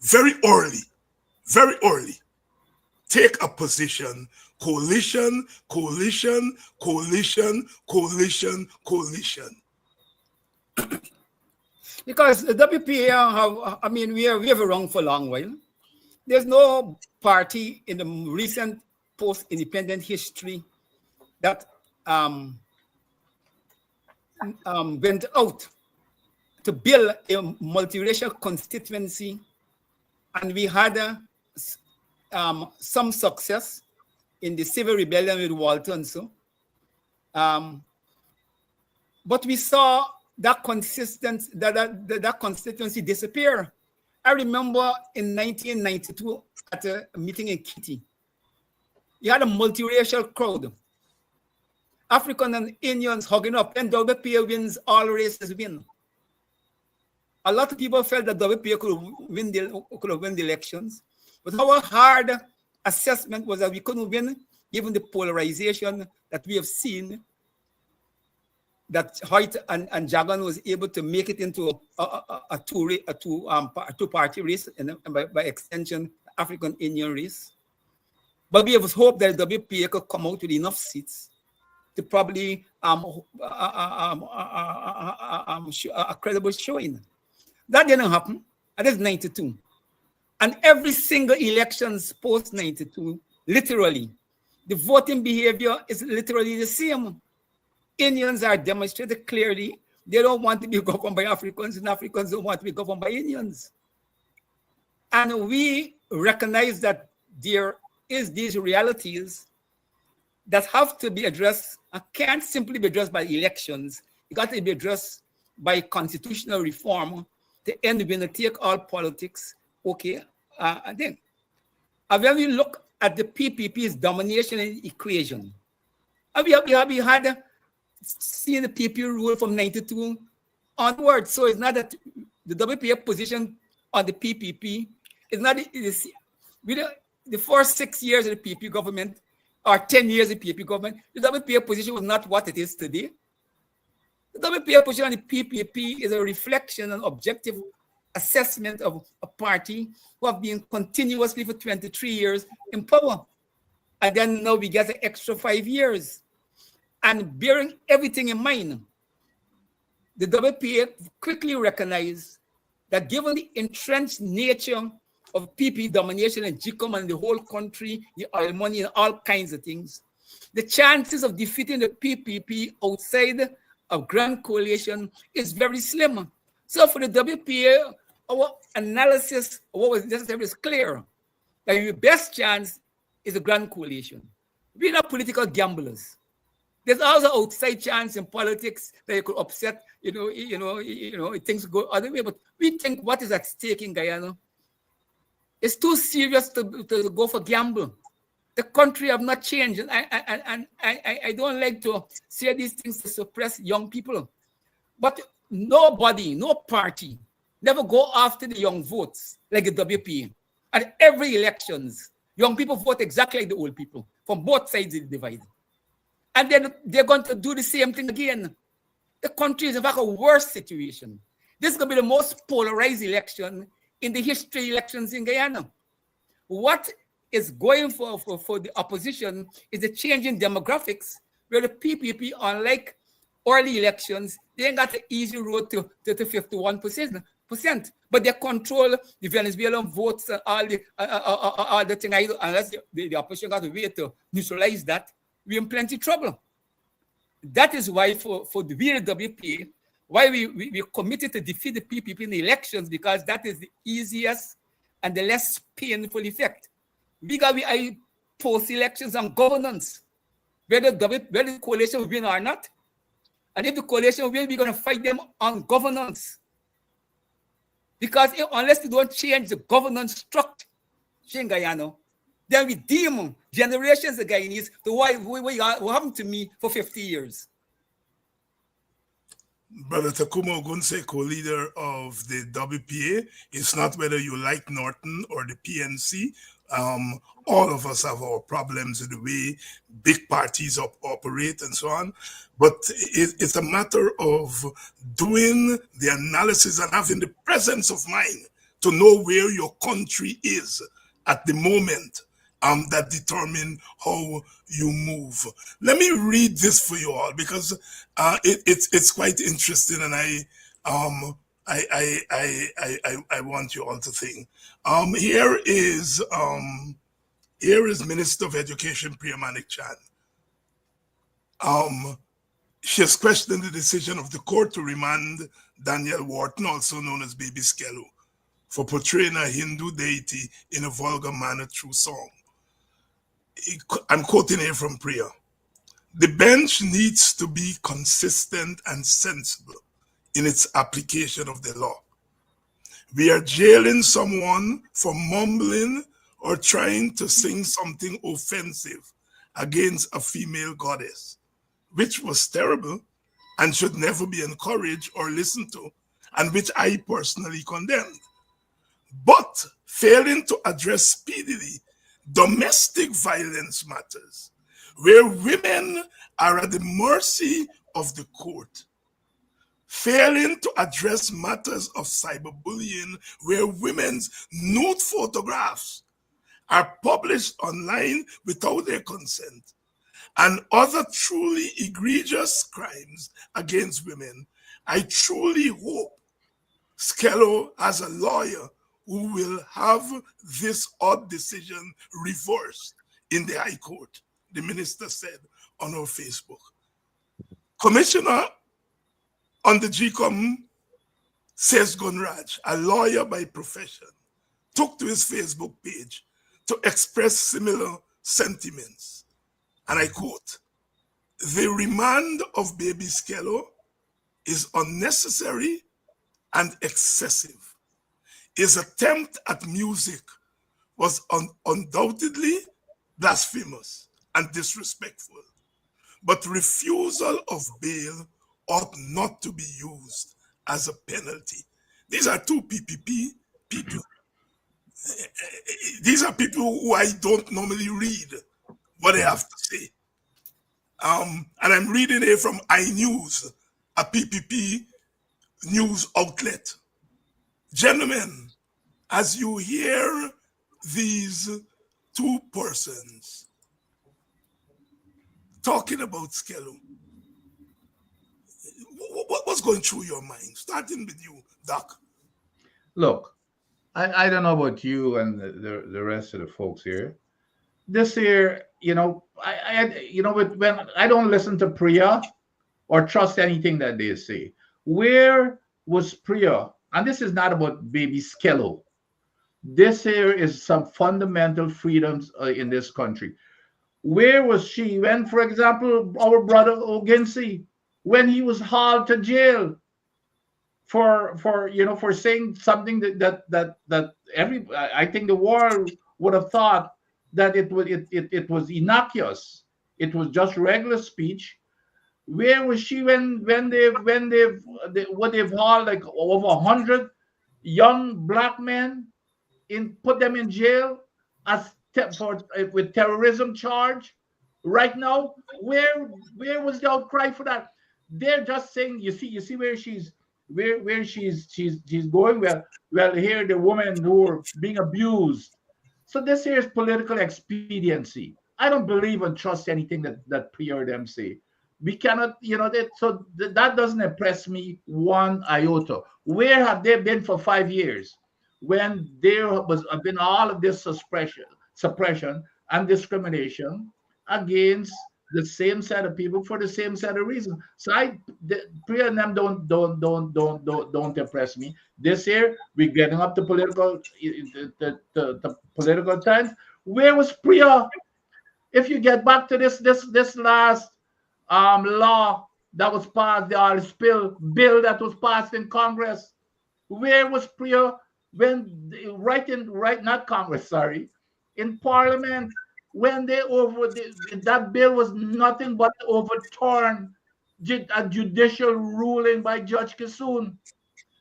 very early, take a position, coalition? Because the WPA we have around for a long while. There's no party in the recent post-independent history that went out to build a multiracial constituency, and we had some success in the civil rebellion with Walter and so. But we saw that constituency disappear. I remember in 1992 at a meeting in Kitty, you had a multiracial crowd. African and Indians hugging up, and WPA wins, all races win. A lot of people felt that WPA could win the elections, but our hard assessment was that we couldn't win given the polarization that we have seen, that Hoyt and Jagan was able to make it into a two-party race, and by extension, African Indian race. But we have hoped that WPA could come out with enough seats to probably a credible showing. That didn't happen. That is 92. And every single elections post 92, literally, the voting behavior is literally the same. Indians are demonstrated clearly. They don't want to be governed by Africans, and Africans don't want to be governed by Indians. And we recognize that there is these realities that have to be addressed and can't simply be addressed by elections. It got to be addressed by constitutional reform to end winner take all politics. Okay, and then when we look at the PPP's domination in the equation, we had seen the PPP rule from 92 onward. So it's not that the WPA position on the PPP is not the first 6 years of the PPP government or 10 years of the PPP government. The WPA position was not what it is today. The WPA position on the PPP is a reflection and objective assessment of a party who have been continuously for 23 years in power. And then now we get an extra 5 years. And bearing everything in mind, the WPA quickly recognized that given the entrenched nature of PPP domination in GCOM and the whole country, the oil money and all kinds of things, the chances of defeating the PPP outside of Grand Coalition is very slim. So for the WPA, our analysis of what was necessary is clear. That the best chance is the Grand Coalition. We're not political gamblers. There's also outside chance in politics that you could upset, things go other way. But we think what is at stake in Guyana is too serious to go for gamble. The country have not changed, and I don't like to say these things to suppress young people. But nobody, no party, never go after the young votes like the WPA. At every elections, young people vote exactly like the old people from both sides of the divide. And then they're going to do the same thing again. The country is in fact a worse situation. This is going to be the most polarized election in the history of elections in Guyana. What is going for the opposition is a change in demographics, where the PPP, unlike early elections, they ain't got an easy road to 51%. But they control the Venezuelan votes and all the thing. Unless the opposition got a way to neutralize that, we're in plenty of trouble. That is why for the WPA, why we committed to defeat the PPP in the elections, because that is the easiest and the less painful effect. We got post-elections on governance, whether the coalition will win or not. And if the coalition win, we're going to fight them on governance. Because unless they don't change the governance structure, then we deem generations of Guyanese to what happened to me for 50 years. Brother Tacuma Ogunseye, co-leader of the WPA, it's not whether you like Norton or the PNC. All of us have our problems with the way big parties operate and so on. But it's a matter of doing the analysis and having the presence of mind to know where your country is at the moment that determine how you move. Let me read this for you all because it's quite interesting, and I want you all to think. Here is Minister of Education Priya Manik Chan. She has questioned the decision of the court to remand Daniel Wharton, also known as Baby Skello, for portraying a Hindu deity in a vulgar manner through song. I'm quoting here from Priya. The bench needs to be consistent and sensible in its application of the law. We are jailing someone for mumbling or trying to sing something offensive against a female goddess, which was terrible and should never be encouraged or listened to, and which I personally condemned. But failing to address speedily domestic violence matters, where women are at the mercy of the court. Failing to address matters of cyberbullying, where women's nude photographs are published online without their consent, and other truly egregious crimes against women. I truly hope Skello has a lawyer who will have this odd decision reversed in the High Court, the minister said on her Facebook. Commissioner on the GCOM, says Gunraj, a lawyer by profession, took to his Facebook page to express similar sentiments. And I quote, "The remand of Baby Skello is unnecessary and excessive. His attempt at music was undoubtedly blasphemous and disrespectful, but refusal of bail ought not to be used as a penalty." These are two PPP people. These are people who I don't normally read what they have to say. And I'm reading here from iNews, a PPP news outlet. Gentlemen, as you hear these two persons talking about Skello, what's going through your mind? Starting with you, Doc. Look, I don't know about you and the rest of the folks here. This year, when I don't listen to Priya or trust anything that they say. Where was Priya? And this is not about Baby Skello. This here is some fundamental freedoms in this country. Where was she when, for example, our brother Ogunseye, when he was hauled to jail for saying something that I think the world would have thought that it was innocuous. It was just regular speech. Where was she when they've hauled like over 100 young black men put them in jail with terrorism charge? Right now, where was the outcry for that? They're just saying, you see where she's going. Well, here the women who are being abused. So this here is political expediency. I don't believe and trust anything that Priya or them say. We cannot, that doesn't impress me one iota. Where have they been for 5 years when there was been all of this suppression and discrimination against the same set of people for the same set of reasons? So Priya and them don't impress me. This year we're getting up to the political times. Where was Priya? If you get back to this last law that was passed, the oil spill bill that was passed in Congress, where was Priya when not Congress, sorry, in Parliament, when that bill was nothing but overturn a judicial ruling by Judge Kissoon.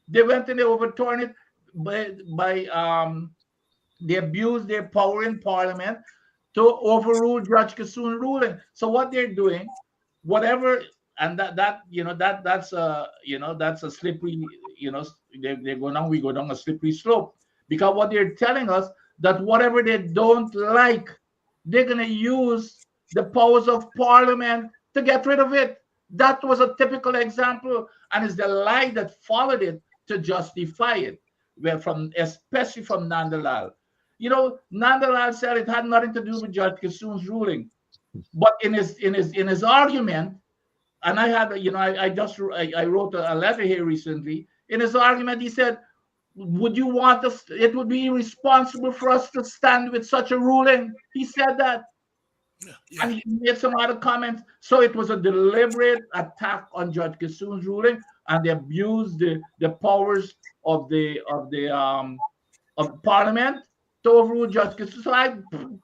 They went and they overturned it by they abused their power in Parliament to overrule Judge Kissoon ruling. So what they're doing, whatever, and that's a slippery, they're going on, we go down a slippery slope, because what they're telling us that whatever they don't like, they're going to use the powers of Parliament to get rid of it. That was a typical example, and it's the lie that followed it to justify it, especially from Nandalal. Nandalal said it had nothing to do with Judge Kissoon's ruling, but in his argument, and I wrote a letter here recently. In his argument, he said, "Would you want us? It would be irresponsible for us to stand with such a ruling." He said that, and he made some other comments. So it was a deliberate attack on Judge Kissoon's ruling, and they abused the powers of the Parliament to overrule Judge Kissoon. So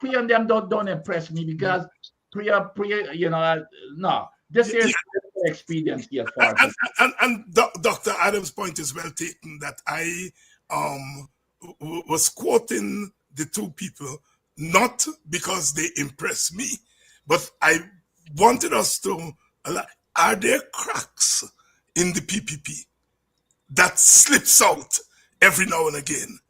Priya and them don't impress me, because Priya, no. This is experience here. And Dr. Adams' point is well taken, that I was quoting the two people not because they impress me, but I wanted us to, are there cracks in the PPP that slips out every now and again?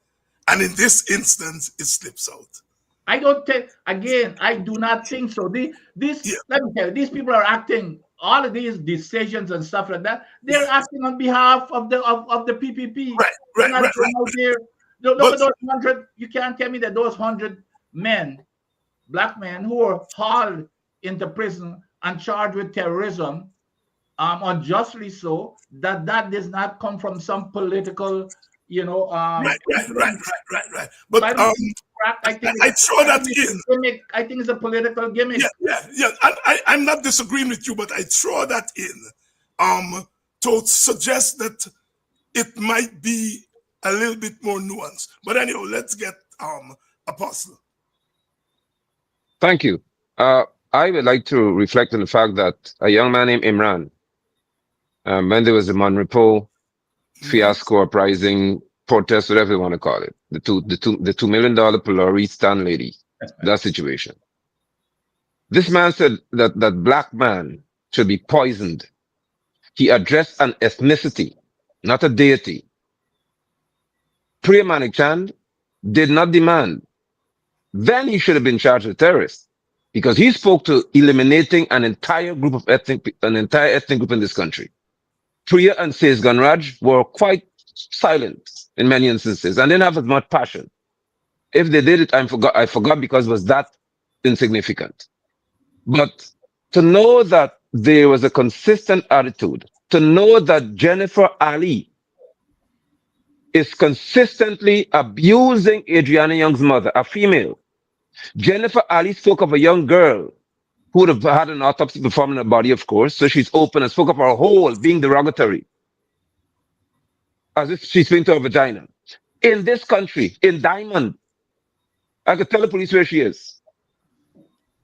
And in this instance, it slips out. I don't think, again, I do not think so. Let me tell you, these people are acting, all of these decisions and stuff like that, they're acting on behalf of the PPP. Right. Those 100, you can't tell me that those 100 men, black men, who were hauled into prison and charged with terrorism, unjustly so, that does not come from some political, right. But I throw that in. I think it's a political gimmick. Yeah. I'm not disagreeing with you, but I throw that in to suggest that it might be a little bit more nuanced. But anyhow, let's get Apostle. Thank you. I would like to reflect on the fact that a young man named Imran, when there was the Monrepo fiasco uprising, protest, whatever you want to call it, the $2 million Polaris stand lady, that situation. This man said that black man should be poisoned. He addressed an ethnicity, not a deity. Priya Manichand did not demand. Then he should have been charged with terrorist, because he spoke to eliminating an entire ethnic group in this country. Priya and Ceasar Ganraj were quite silent in many instances and didn't have as much passion. If they did it, I forgot because it was that insignificant. But to know that there was a consistent attitude, to know that Jennifer Ali is consistently abusing Adriana Young's mother, a female. Jennifer Ali spoke of a young girl who would have had an autopsy performed on her body, of course, so she's open and spoke of her whole being derogatory, as if she's speaking to her vagina. In this country, in Diamond, I could tell the police where she is.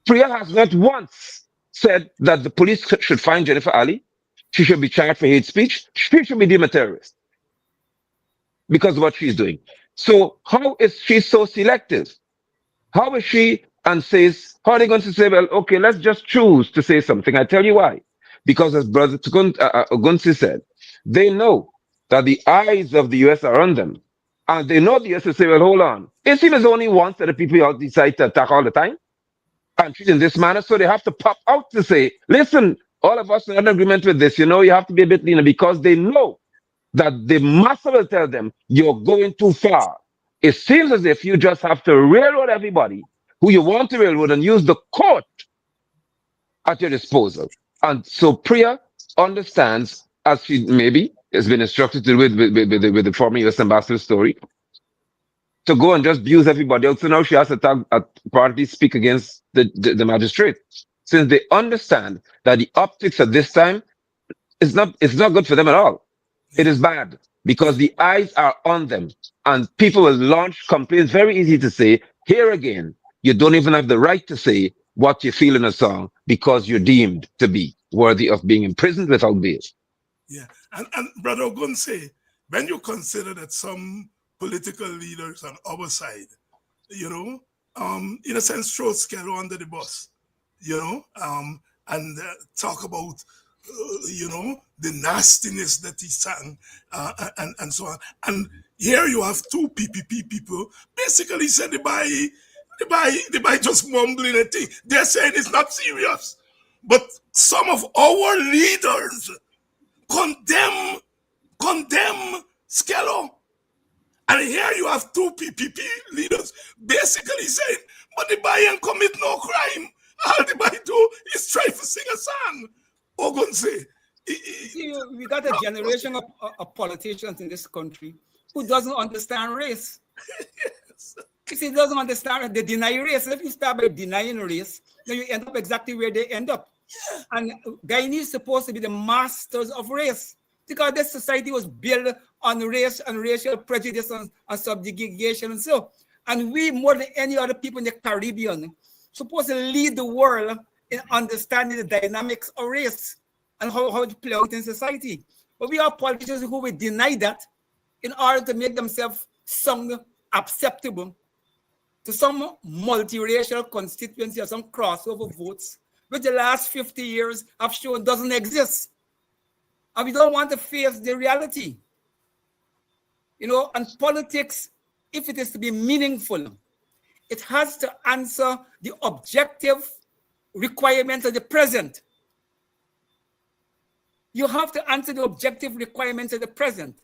Priya has not once said that the police should find Jennifer Ali. She should be charged for hate speech. She should be deemed a terrorist because of what she's doing. So how is she so selective? How is she and says, how are they going to say, well, okay, let's just choose to say something? I tell you why. Because as Brother Ogunseye said, they know that the eyes of the US are on them. And they know the US will say, well, hold on. It seems only once that the people out decide to attack all the time and treat in this manner. So they have to pop out to say, listen, all of us are in agreement with this. You know, you have to be a bit leaner because they know that the master will tell them you're going too far. It seems as if you just have to railroad everybody who you want to railroad and use the court at your disposal. And so Priya understands, as she maybe has been instructed to do with the former US ambassador story, to go and just abuse everybody else. So now she has to partly speak against the magistrate. Since they understand that the optics at this time it's not good for them at all. It is bad because the eyes are on them and people will launch complaints. Very easy to say, here again, you don't even have the right to say what you feel in a song because you're deemed to be worthy of being imprisoned without bail. Yeah. And Brother Ogunseye, when you consider that some political leaders on our side, you know, in a sense, throw Skello under the bus, you know, and talk about, you know, the nastiness that he sang and so on. And here you have two PPP people basically said they buy just mumbling a thing. They're saying it's not serious. But some of our leaders condemn Skello. And here you have two PPP leaders basically saying, but the boy ain't commit no crime. All the boy do is try to sing a song. Ogunseye. We got a generation of politicians in this country who doesn't understand race. Yes. You see, doesn't understand, they deny race. If you start by denying race, then you end up exactly where they end up. Yeah. And Guyanese is supposed to be the masters of race because this society was built on race and racial prejudice and subjugation and so. And we, more than any other people in the Caribbean, supposed to lead the world in understanding the dynamics of race and how it plays out in society. But we are politicians who will deny that in order to make themselves sound acceptable to some multiracial constituency or some crossover votes, which the last 50 years have shown doesn't exist. And we don't want to face the reality. You know, and politics, if it is to be meaningful, it has to answer the objective requirements of the present. You have to answer the objective requirements of the present.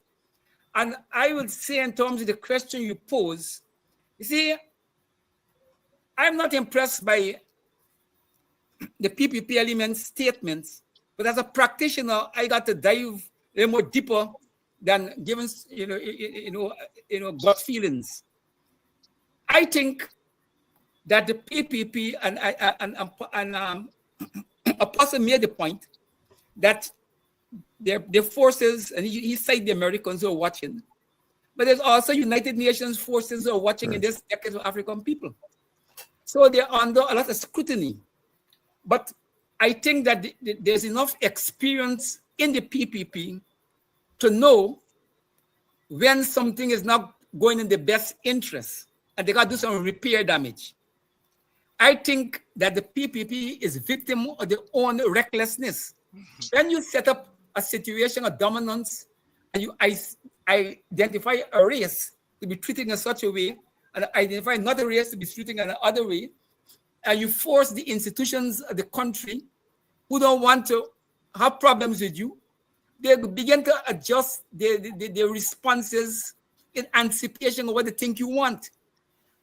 And I would say in terms of the question you pose, you see, I'm not impressed by the PPP element statements, but as a practitioner, I got to dive a little more deeper than giving, gut feelings. I think that the PPP and Apostle made the point that their forces, and he said the Americans who are watching, but there's also United Nations forces who are watching in this decade of African people. So they're under a lot of scrutiny. But I think that there's enough experience in the PPP to know when something is not going in the best interest and they got to do some repair damage. I think that the PPP is victim of their own recklessness. When you set up a situation of dominance and you identify a race to be treated in such a way and identify another race to be treated in another way, and you force the institutions of the country who don't want to have problems with you, they begin to adjust their responses in anticipation of what they think you want.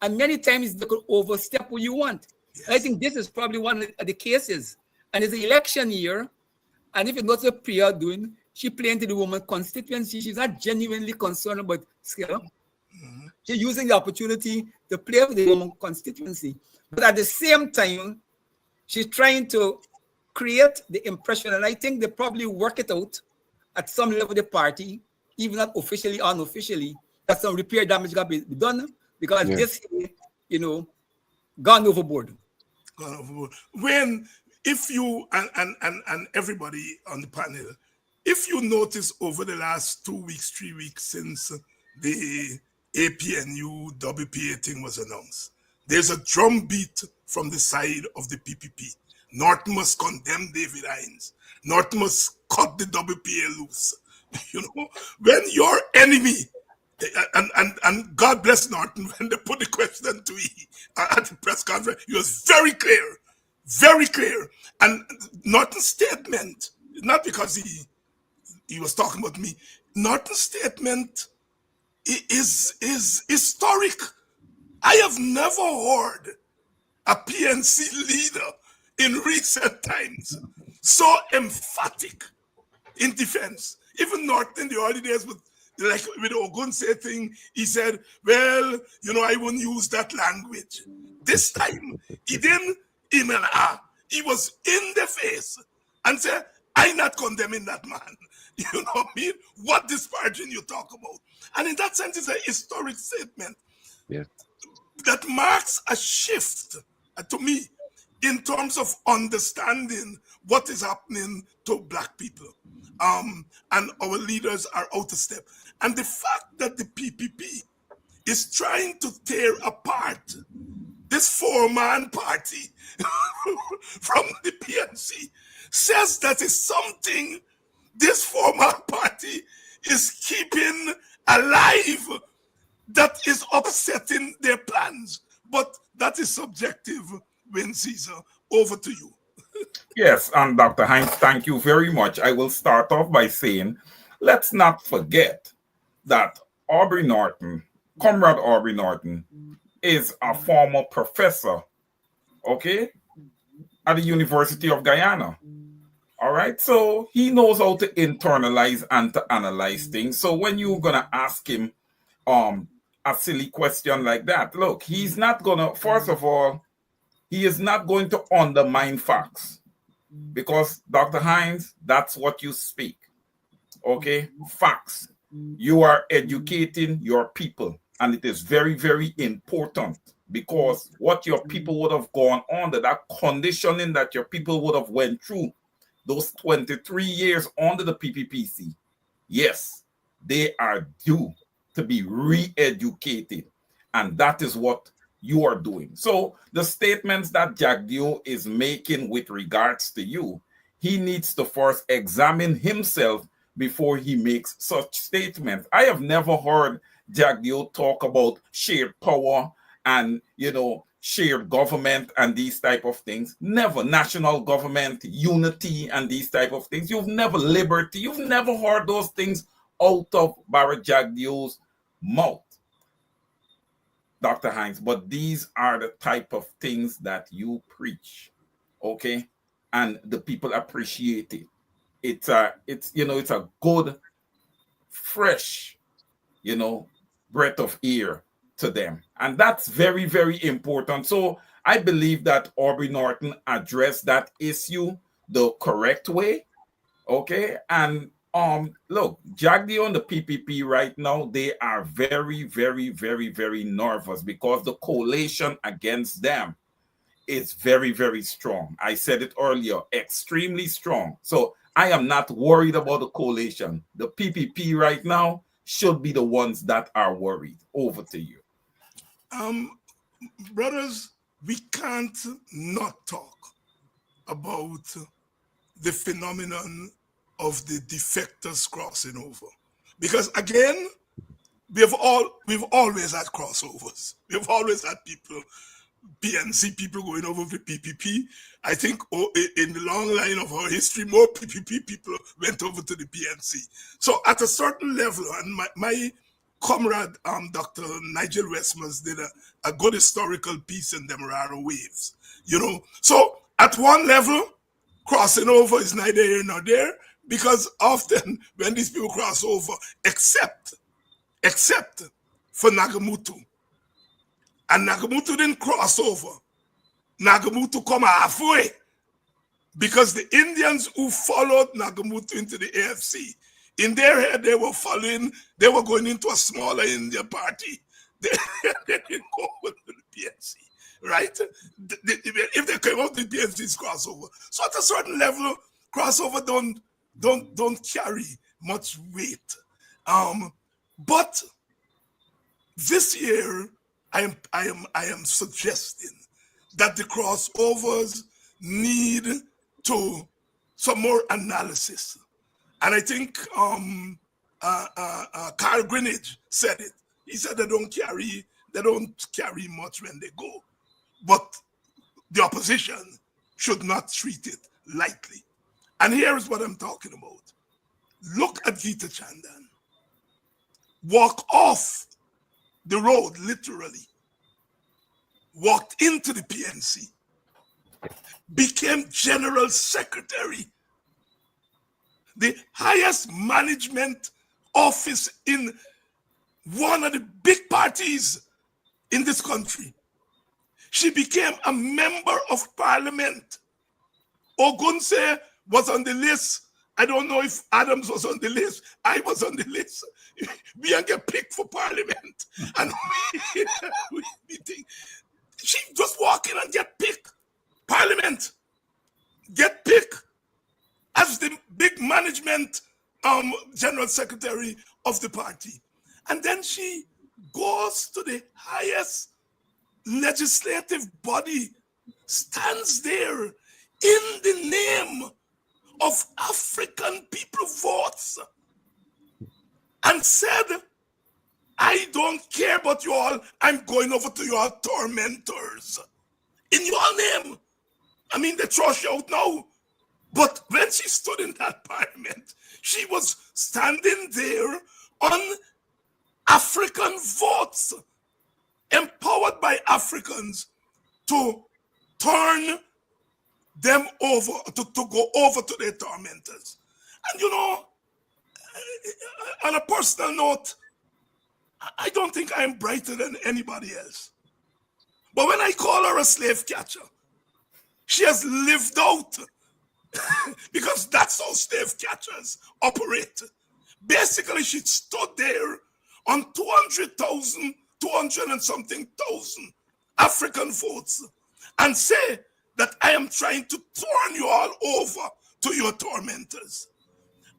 And many times they could overstep what you want. Yes. I think this is probably one of the cases. And it's an election year. And if you notice what Priya doing, she playing to the woman constituency. She's not genuinely concerned about skill. Mm-hmm. She's using the opportunity to play with the woman constituency. But at the same time, she's trying to create the impression, and I think they probably work it out at some level of the party, even not officially, unofficially, that some repair damage got to be done because this, gone overboard. Gone overboard. If you and everybody on the panel, if you notice over the last 2 weeks, 3 weeks since the APNU WPA thing was announced, there's a drumbeat from the side of the PPP. North must condemn David Hines. North must cut the WPA loose. When your enemy, and God bless Norton, when they put the question to me at the press conference, he was very clear very clear. And Norton's statement, not because he was talking about me, Norton's statement is historic. I have never heard a PNC leader in recent times so emphatic in defense. Even Norton in the early days with the Ogunseye thing, he said, well, I wouldn't use that language. This time, he didn't email her. He was in the face and said, I'm not condemning that man. You know what I mean? What disparaging you talk about. And in that sense, it's a historic statement. Yeah. That marks a shift, to me, in terms of understanding what is happening to Black people. And our leaders are out of step. And the fact that the PPP is trying to tear apart this four-man party from the PNC says that is something this four-man party is keeping alive that is upsetting their plans. But that is subjective, when Ceasar. Over to you. Yes, and Dr. Hines, thank you very much. I will start off by saying, let's not forget that Aubrey Norton, Comrade Aubrey Norton, is a former professor, okay, at the University of Guyana. All right, so he knows how to internalize and to analyze things. So when you're gonna ask him a silly question like that, look, he's not gonna, first of all, he is not going to undermine facts, because Dr. Hines, that's what you speak. Okay, facts. You are educating your people, and it is very, very important, because what your people would have gone under, that conditioning that your people would have went through those 23 years under the PPPC, yes, they are due to be re-educated, and that is what you are doing. So the statements that Jagdeo is making with regards to you, he needs to first examine himself before he makes such statements. I have never heard Jagdeo talk about shared power and, shared government and these type of things. Never. National government, unity and these type of things. You've never liberty. You've never heard those things out of Barrett Jagdeo's mouth, Dr. Hines. But these are the type of things that you preach, okay? And the people appreciate it. It's a good, fresh, breath of air to them. And that's very, very important. So I believe that Aubrey Norton addressed that issue the correct way, okay? And look, Jagdeo and the PPP right now, they are very, very, very, very nervous because the coalition against them is very, very strong. I said it earlier, extremely strong. So I am not worried about the coalition. The PPP right now should be the ones that are worried. Over to you. Brothers, we can't not talk about the phenomenon of the defectors crossing over, because again, we've always had crossovers. We've always had people, PNC people going over the PPP. I think in the long line of our history, more PPP people went over to the PNC. So at a certain level, and my comrade, Dr. Nigel Westmans did a good historical piece in them rare waves, So at one level, crossing over is neither here nor there, because often when these people cross over, except for Nagamutu, and Nagamutu didn't cross over. Nagamutu come halfway, because the Indians who followed Nagamutu into the AFC, in their head they were going into a smaller India party. They didn't go over to the PNC, right? If they came out, the PNC's crossover. So at a certain level, crossover don't carry much weight. But this year, I am suggesting that the crossovers need some more analysis. And I think Carl Greenidge said it. He said they don't carry much when they go. But the opposition should not treat it lightly. And here is what I'm talking about. Look at Gita Chandan. Walk off the road, literally. Walked into the PNC. Became General Secretary. The highest management office in one of the big parties in this country. She became a member of parliament. Ogunseye was on the list. I don't know if Adams was on the list. I was on the list. We don't get picked for parliament. And we think she just walk in and get picked. Parliament. Get picked as the big management general secretary of the party. And then she goes to the highest legislative body, stands there in the name of African people votes and said, I don't care about you all. I'm going over to your tormentors in your name. I mean, they trust you out now. But when she stood in that parliament, she was standing there on African votes, empowered by Africans to turn them over, to go over to their tormentors. And you know, on a personal note, I don't think I'm brighter than anybody else. But when I call her a slave catcher, she has lived out because that's how slave catchers operate. Basically, she stood there on 200,000, 200 and something thousand African votes and say that I am trying to turn you all over to your tormentors.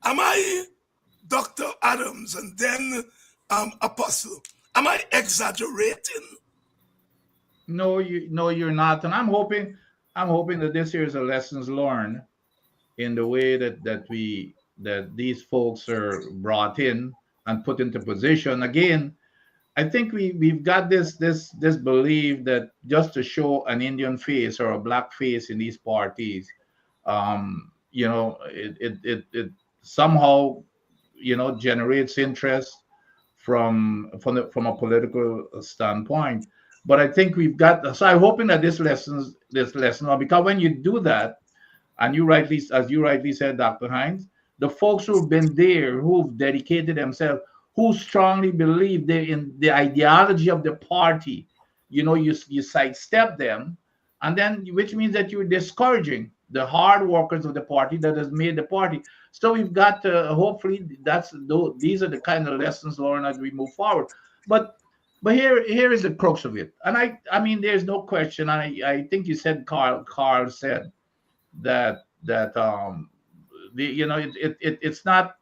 Am I Dr. Adams and then Apostle? Am I exaggerating? No, you're not. And I'm hoping that this year is a lessons learned in the way that these folks are brought in and put into position. Again, I think we've got this belief that just to show an Indian face or a black face in these parties, it somehow generates interest from a political standpoint. But I think we've got, so I'm hoping that this lesson, because when you do that, and as you rightly said, Dr. Hines, the folks who've been there, who've dedicated themselves, who strongly believe in the ideology of the party, you sidestep them, and then which means that you're discouraging the hard workers of the party that has made the party. So we've got to, hopefully these are the kind of lessons learned as we move forward. But here is the crux of it, and I mean there's no question. I think you said Carl said that it's not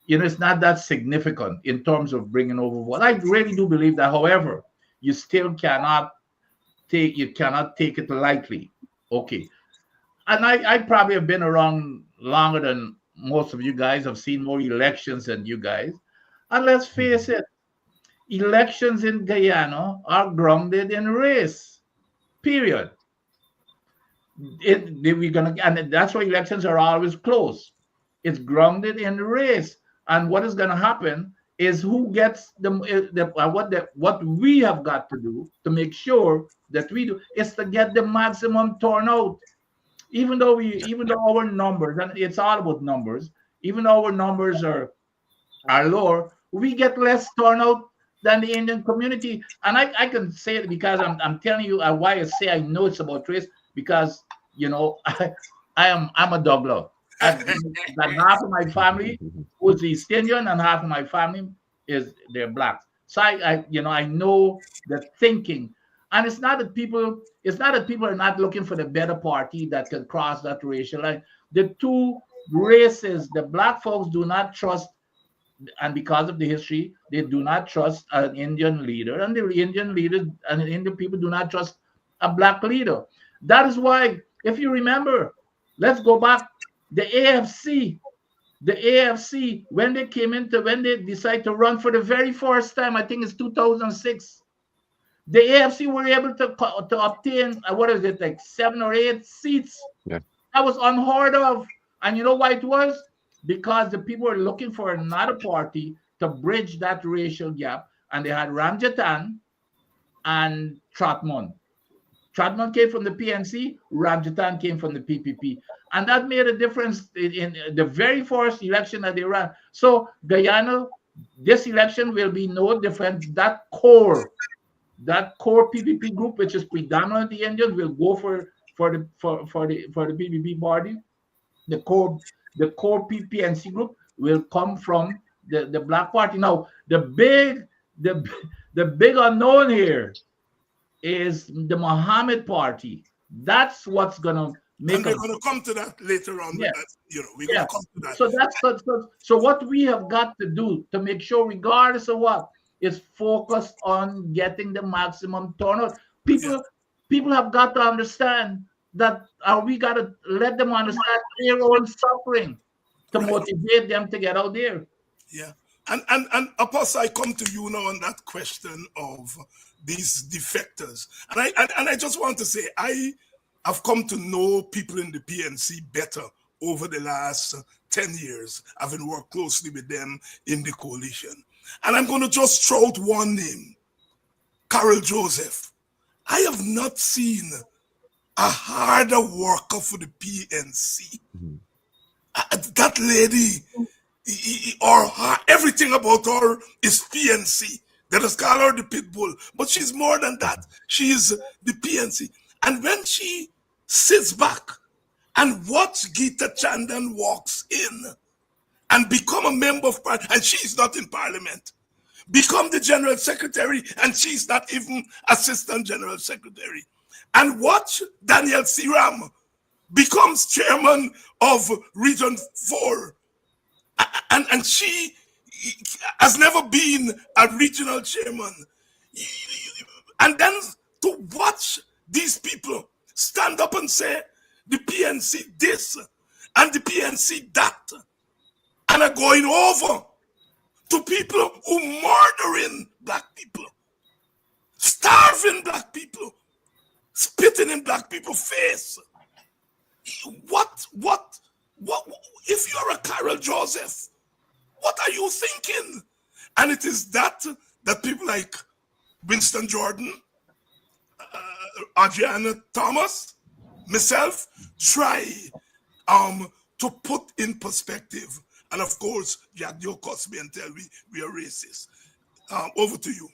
it's not that significant in terms of bringing over vote. I really do believe that. However, you still cannot take it lightly. Okay, and I probably have been around longer than most of you guys. I've seen more elections than you guys, and let's face it, elections in Guyana are grounded in race. Period. And that's why elections are always close. It's grounded in race, and what is going to happen is who gets what we have got to do to make sure that we do is to get the maximum turnout. Even though our numbers, and it's all about numbers, even though our numbers are lower, we get less turnout than the Indian community. And I can say it because I'm telling you why I say I know it's about race, because I'm a Douglas. I've got half of my family who's East Indian, and half of my family they're blacks. So I know the thinking, and it's not that people are not looking for the better party that can cross that racial line. The two races, the black folks do not trust, and because of the history, they do not trust an Indian leader, and the Indian leaders and the Indian people do not trust a black leader. That is why, if you remember, let's go back. The AFC, when they decided to run for the very first time, I think it's 2006, The AFC were able to obtain what is it, like 7 or 8 seats. Yeah. That was unheard of. And you know why it was? Because the people were looking for another party to bridge that racial gap. And they had Ramjatan and Trotman. Trotman came from the PNC, Ramjatan came from the PPP. And that made a difference in the very first election that they ran. So Guyana, this election will be no different. That core PPP group, which is predominantly Indians, will go for the PPP party. The core PPNC group will come from the Black Party. Now the big unknown here is the Mohammed Party. That's what's gonna make. And we're going to come to that later on. Yeah. With that, we're going to come to that. So what we have got to do to make sure, regardless of what, is focused on getting the maximum turnout. People have got to understand that we got to let them understand their own suffering to motivate them to get out there. Yeah. And Apostle, I come to you now on that question of these defectors. And I just want to say, I have come to know people in the PNC better over the last 10 years, having worked closely with them in the coalition. And I'm going to just throw out one name, Carol Joseph. I have not seen a harder worker for the PNC. That lady, everything about her is PNC. Let us call her the pit bull, but she's more than that. She is the PNC. And when she sits back and watch Geeta Chandan walks in and become a member of parliament, and she's not in parliament, become the general secretary, and she's not even assistant general secretary, and watch Daniel Siram becomes chairman of Region 4, and she has never been a regional chairman. And then to watch these people stand up and say the PNC this and the PNC that, and are going over to people who murdering black people, starving black people, spitting in black people's face. What, if you're a Carol Joseph, what are you thinking? And it is that people like Winston Jordan, Adriana Thomas, myself, try to put in perspective. And of course, Jack Joe Cosby and tell me we are racist. Over to you.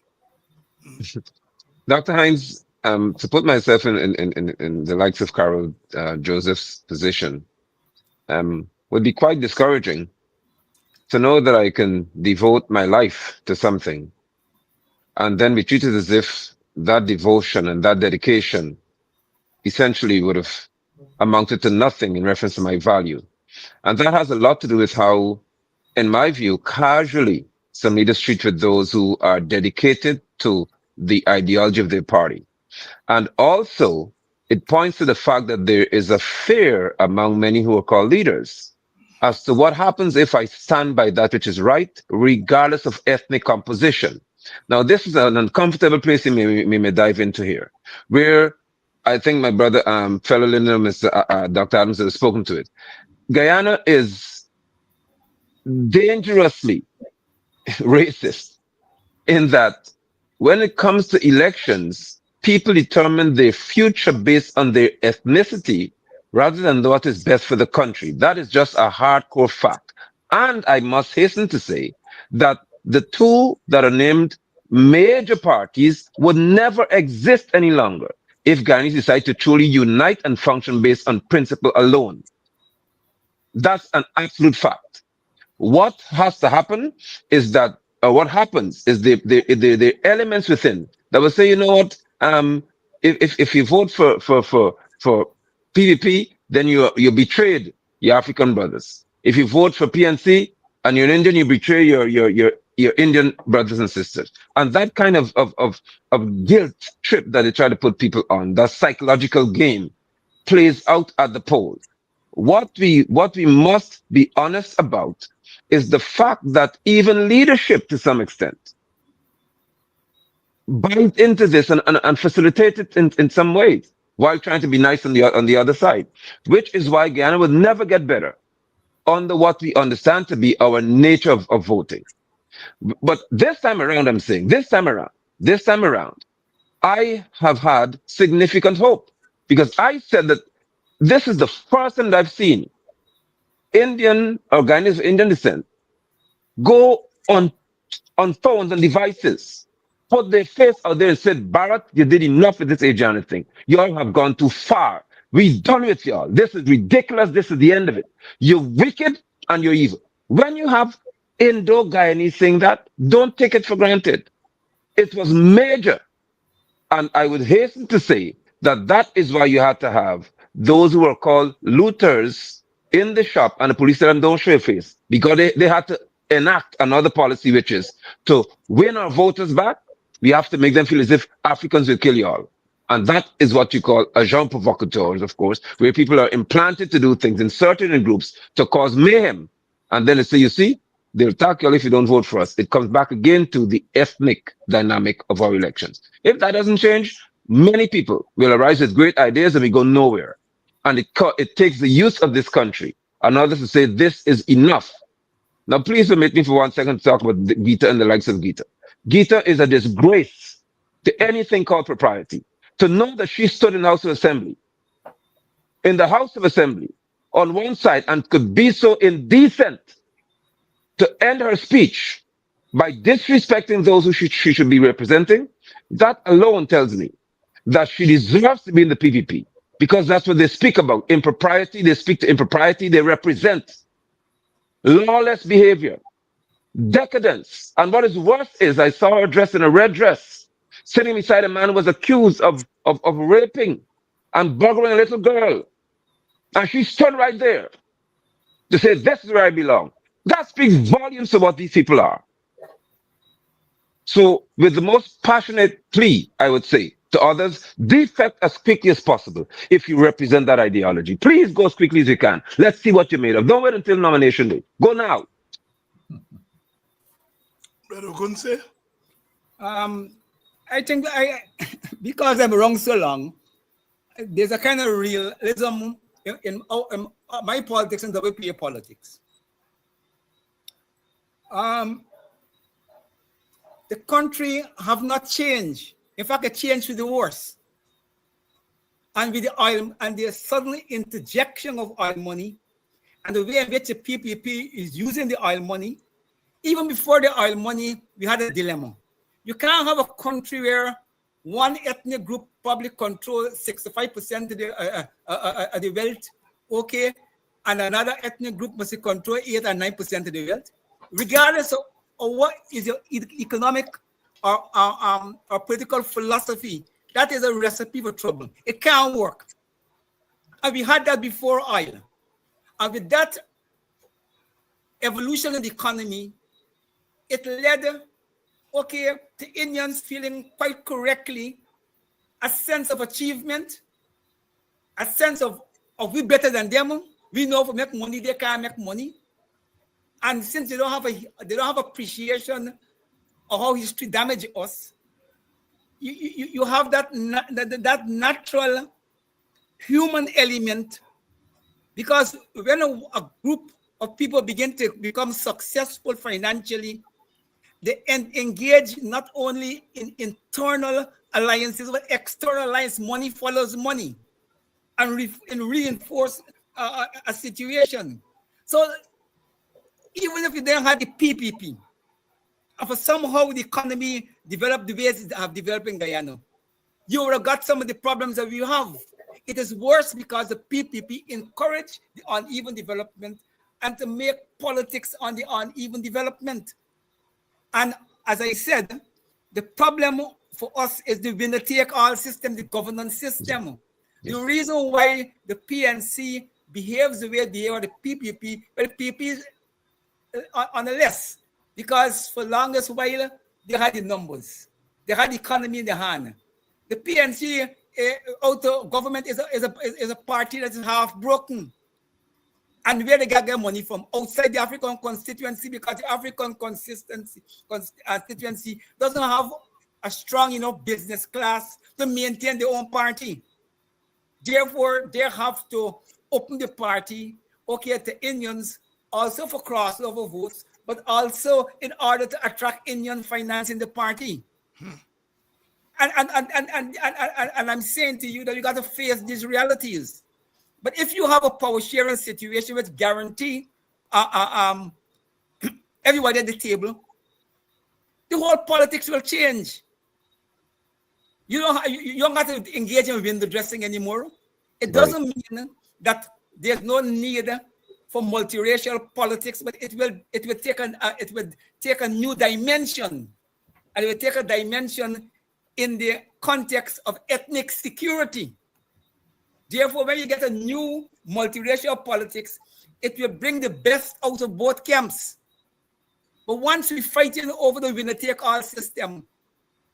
Dr. Hines, to put myself in the likes of Carol Joseph's position would be quite discouraging, to know that I can devote my life to something and then be treated as if that devotion and that dedication essentially would have amounted to nothing in reference to my value. And that has a lot to do with how, in my view, casually some leaders treat with those who are dedicated to the ideology of their party. And also, it points to the fact that there is a fear among many who are called leaders as to what happens if I stand by that which is right, regardless of ethnic composition. Now, this is an uncomfortable place we may dive into here, where I think my brother, fellow listener, Mr. Dr. Adams, has spoken to it. Guyana is dangerously racist in that when it comes to elections, people determine their future based on their ethnicity rather than what is best for the country. That is just a hardcore fact. And I must hasten to say that the two that are named major parties would never exist any longer if Guyanese decide to truly unite and function based on principle alone. That's an absolute fact. What has to happen is that, what happens is the elements within that will say, you know what, if you vote for PPP, then you betrayed your African brothers. If you vote for PNC and you're an Indian, you betray your Indian brothers and sisters. And that kind of guilt trip that they try to put people on, that psychological game, plays out at the polls. What we must be honest about is the fact that even leadership, to some extent, bite into this and facilitate it in some ways while trying to be nice on the other side, which is why Guyana will never get better under what we understand to be our nature of voting. But this time around, I'm saying, this time around, I have had significant hope because I said that this is the first time that I've seen Indian or Guyanese of Indian descent go on phones and devices, put their face out there and said, Bharat, you did enough with this Asian thing. You all have gone too far. We done with y'all. This is ridiculous. This is the end of it. You're wicked and you're evil. When you have Indo-Guyanese saying that, don't take it for granted. It was major. And I would hasten to say that that is why you had to have those who were called looters in the shop and the police said, don't show your face because they had to enact another policy, which is to win our voters back. We have to make them feel as if Africans will kill you all. And that is what you call agents provocateurs, of course, where people are implanted to do things, inserted in groups to cause mayhem. And then they say, you see, they'll attack you all if you don't vote for us. It comes back again to the ethnic dynamic of our elections. If that doesn't change, many people will arise with great ideas and we go nowhere. And it takes the youth of this country and others to say, this is enough. Now, please permit me for 1 second to talk about Gita and the likes of Gita. Gita is a disgrace to anything called propriety. To know that she stood in the House of Assembly, on one side and could be so indecent to end her speech by disrespecting those who she should be representing, that alone tells me that she deserves to be in the PPP because that's what they speak about. Impropriety, they speak to impropriety, they represent lawless behavior, decadence. And what is worse is I saw her dressed in a red dress, sitting beside a man who was accused of raping and burglaring a little girl. And she stood right there to say, this is where I belong. That speaks volumes of what these people are. So with the most passionate plea, I would say, to others, defect as quickly as possible if you represent that ideology. Please go as quickly as you can. Let's see what you're made of. Don't wait until nomination day. Go now. Brother Ogunseye? I think because I'm wrong so long, there's a kind of realism in my politics and WPA politics. The country have not changed. In fact, it changed for the worse. And with the oil and the sudden interjection of oil money and the way in which the PPP is using the oil money, even before the oil money, we had a dilemma. You can't have a country where one ethnic group probably controls 65% of the wealth, okay, and another ethnic group must control 8 or 9% of the wealth, regardless of what is your economic or political philosophy. That is a recipe for trouble. It can't work. And we had that before oil. And with that evolution of the economy, it led, okay, to Indians feeling quite correctly a sense of achievement, a sense of we better than them. We know if we make money, they can't make money. And since they don't have appreciation of how history damaged us, you have that natural human element, because when a group of people begin to become successful financially, they engage not only in internal alliances, but external alliance. Money follows money and reinforce a situation. So even if you don't have the PPP, if somehow the economy developed the way it have developed in Guyana, you would have got some of the problems that we have. It is worse because the PPP encourage the uneven development and to make politics on the uneven development. And as I said, the problem for us is the winner-take-all system, the governance system. Yes. The reason why the PNC behaves the way they are, the PPP, well, the PPP is on the list, because for longest while, they had the numbers. They had the economy in their hand. The PNC out of government is a party that is half broken. And where they get their money from? Outside the African constituency, because the African constituency doesn't have a strong business class to maintain their own party. Therefore, they have to open the party, to Indians, also for crossover votes, but also in order to attract Indian finance in the party. And I'm saying to you that you got to face these realities. But if you have a power sharing situation which guarantee everybody at the table, the whole politics will change. You don't have to engage in window dressing anymore. It doesn't mean that there's no need for multiracial politics, but it will take a new dimension, and it will take a dimension in the context of ethnic security. Therefore, when you get a new multiracial politics, it will bring the best out of both camps. But once we're fighting over the winner-take-all system,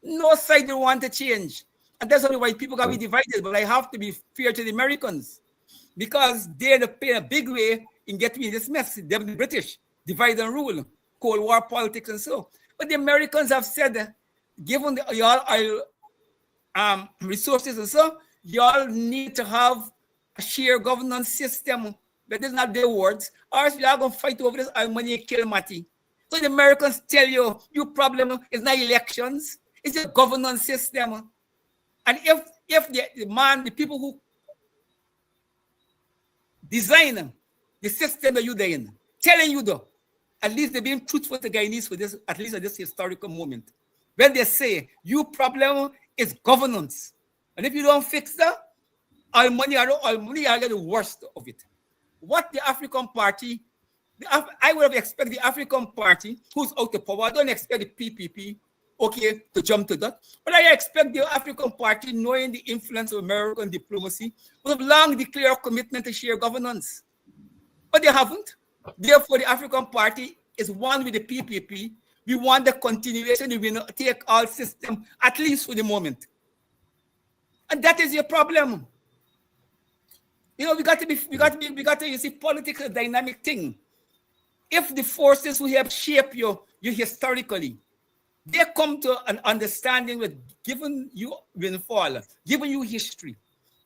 no side will want to change. And that's only why people can be divided. But I have to be fair to the Americans, because they're playing a big way in getting in this mess. They're the British, divide and rule, Cold War politics and so. But the Americans have said, given y'all oil resources and so, y'all need to have a shared governance system. But that's not their words. Or else y'all going to fight over this money and kill Matty. So the Americans tell you, your problem is not elections, it's a governance system. And if the people who design the system that you're in, telling you though, at least they're being truthful to Guyanese for this, at least at this historical moment. When they say, your problem is governance. And if you don't fix that, all money are the worst of it. What the African Party, I would have expected the African Party, who's out of power, I don't expect the PPP, to jump to that. But I expect the African Party, knowing the influence of American diplomacy, would have long declared commitment to share governance. But they haven't. Therefore, the African Party is one with the PPP. We want the continuation, we will take all system, at least for the moment. And that is your problem. We got to, you see, politics is a dynamic thing. If the forces who have shaped you historically, they come to an understanding with giving you windfall, giving you history.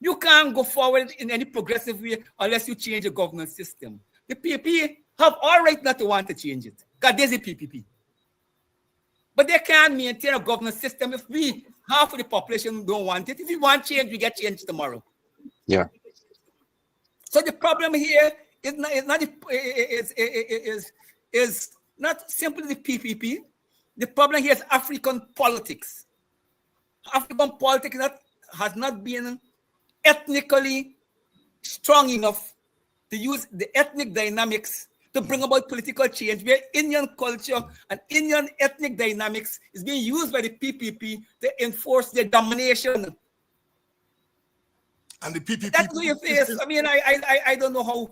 You can't go forward in any progressive way unless you change the governance system. The PPP have all right not to want to change it, because there's a PPP. But they can't maintain a governance system if half of the population don't want it. If you want change, we get change tomorrow. Yeah. So the problem here is not simply the PPP. The problem here is African politics. African politics has not been ethnically strong enough to use the ethnic dynamics to bring about political change, where Indian culture and Indian ethnic dynamics is being used by the PPP to enforce their domination. And the PPP. That's what you face. I mean, I don't know how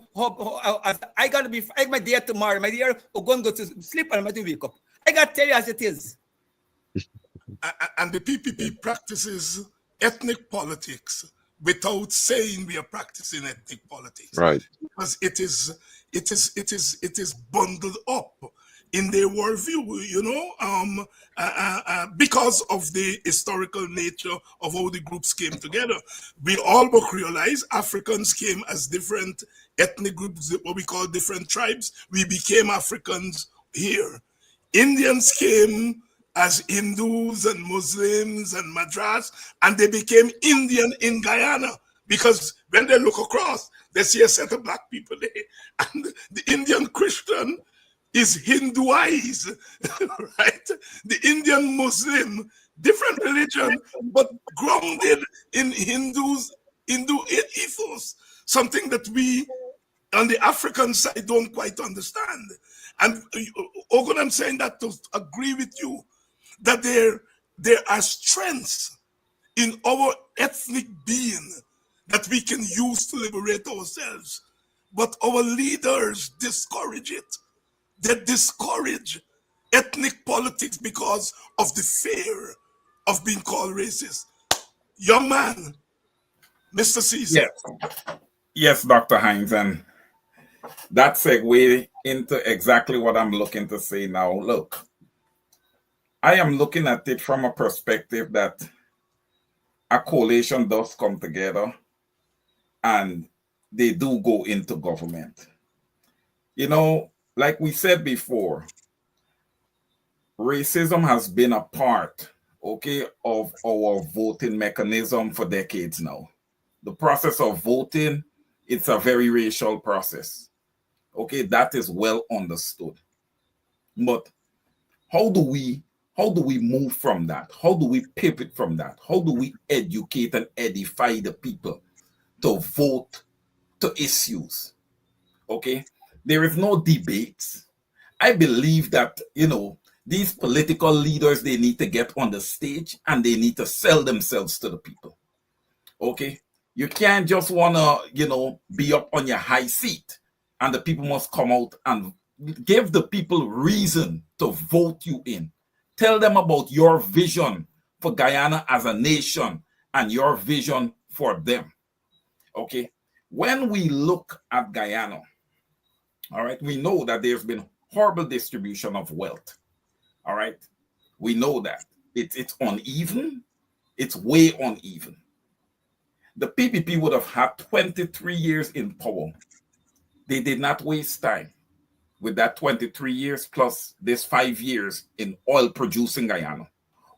I gotta be. My dear tomorrow, my dear, we're going to go to sleep and I'm going to wake up. I gotta tell you as it is. And the PPP practices ethnic politics without saying we are practicing ethnic politics. Right. Because it is bundled up in their worldview, because of the historical nature of how the groups came together. We all must realize Africans came as different ethnic groups, what we call different tribes. We became Africans here. Indians came as Hindus and Muslims and Madras, and they became Indian in Guyana, because when they look across, they see a set of black people there, and the Indian Christian is Hinduized, right? The Indian Muslim, different religion, but grounded in Hindu ethos, something that we on the African side don't quite understand. And Ogun, I'm saying that to agree with you, that there are strengths in our ethnic being that we can use to liberate ourselves. But our leaders discourage it. They discourage ethnic politics because of the fear of being called racist. Young man, Mr. Ceasar. Yes, Dr. Hines, and that segue into exactly what I'm looking to say now. Look, I am looking at it from a perspective that a coalition does come together and they do go into government. You know, like we said before, racism has been a part, okay, of our voting mechanism for decades now. The process of voting, it's a very racial process. Okay, that is well understood. But how do we move from that? How do we pivot from that? How do we educate and edify the people to vote to issues? Okay, there is no debate. I believe that, you know, these political leaders, they need to get on the stage and they need to sell themselves to the people. Okay, you can't just want to, you know, be up on your high seat and the people must come out and give the people reason to vote you in. Tell them about your vision for Guyana as a nation and your vision for them. Okay, when we look at Guyana, all right, we know that there's been horrible distribution of wealth. All right, we know that it's uneven, it's way uneven. The PPP would have had 23 years in power. They did not waste time with that 23 years plus this 5 years in oil producing Guyana.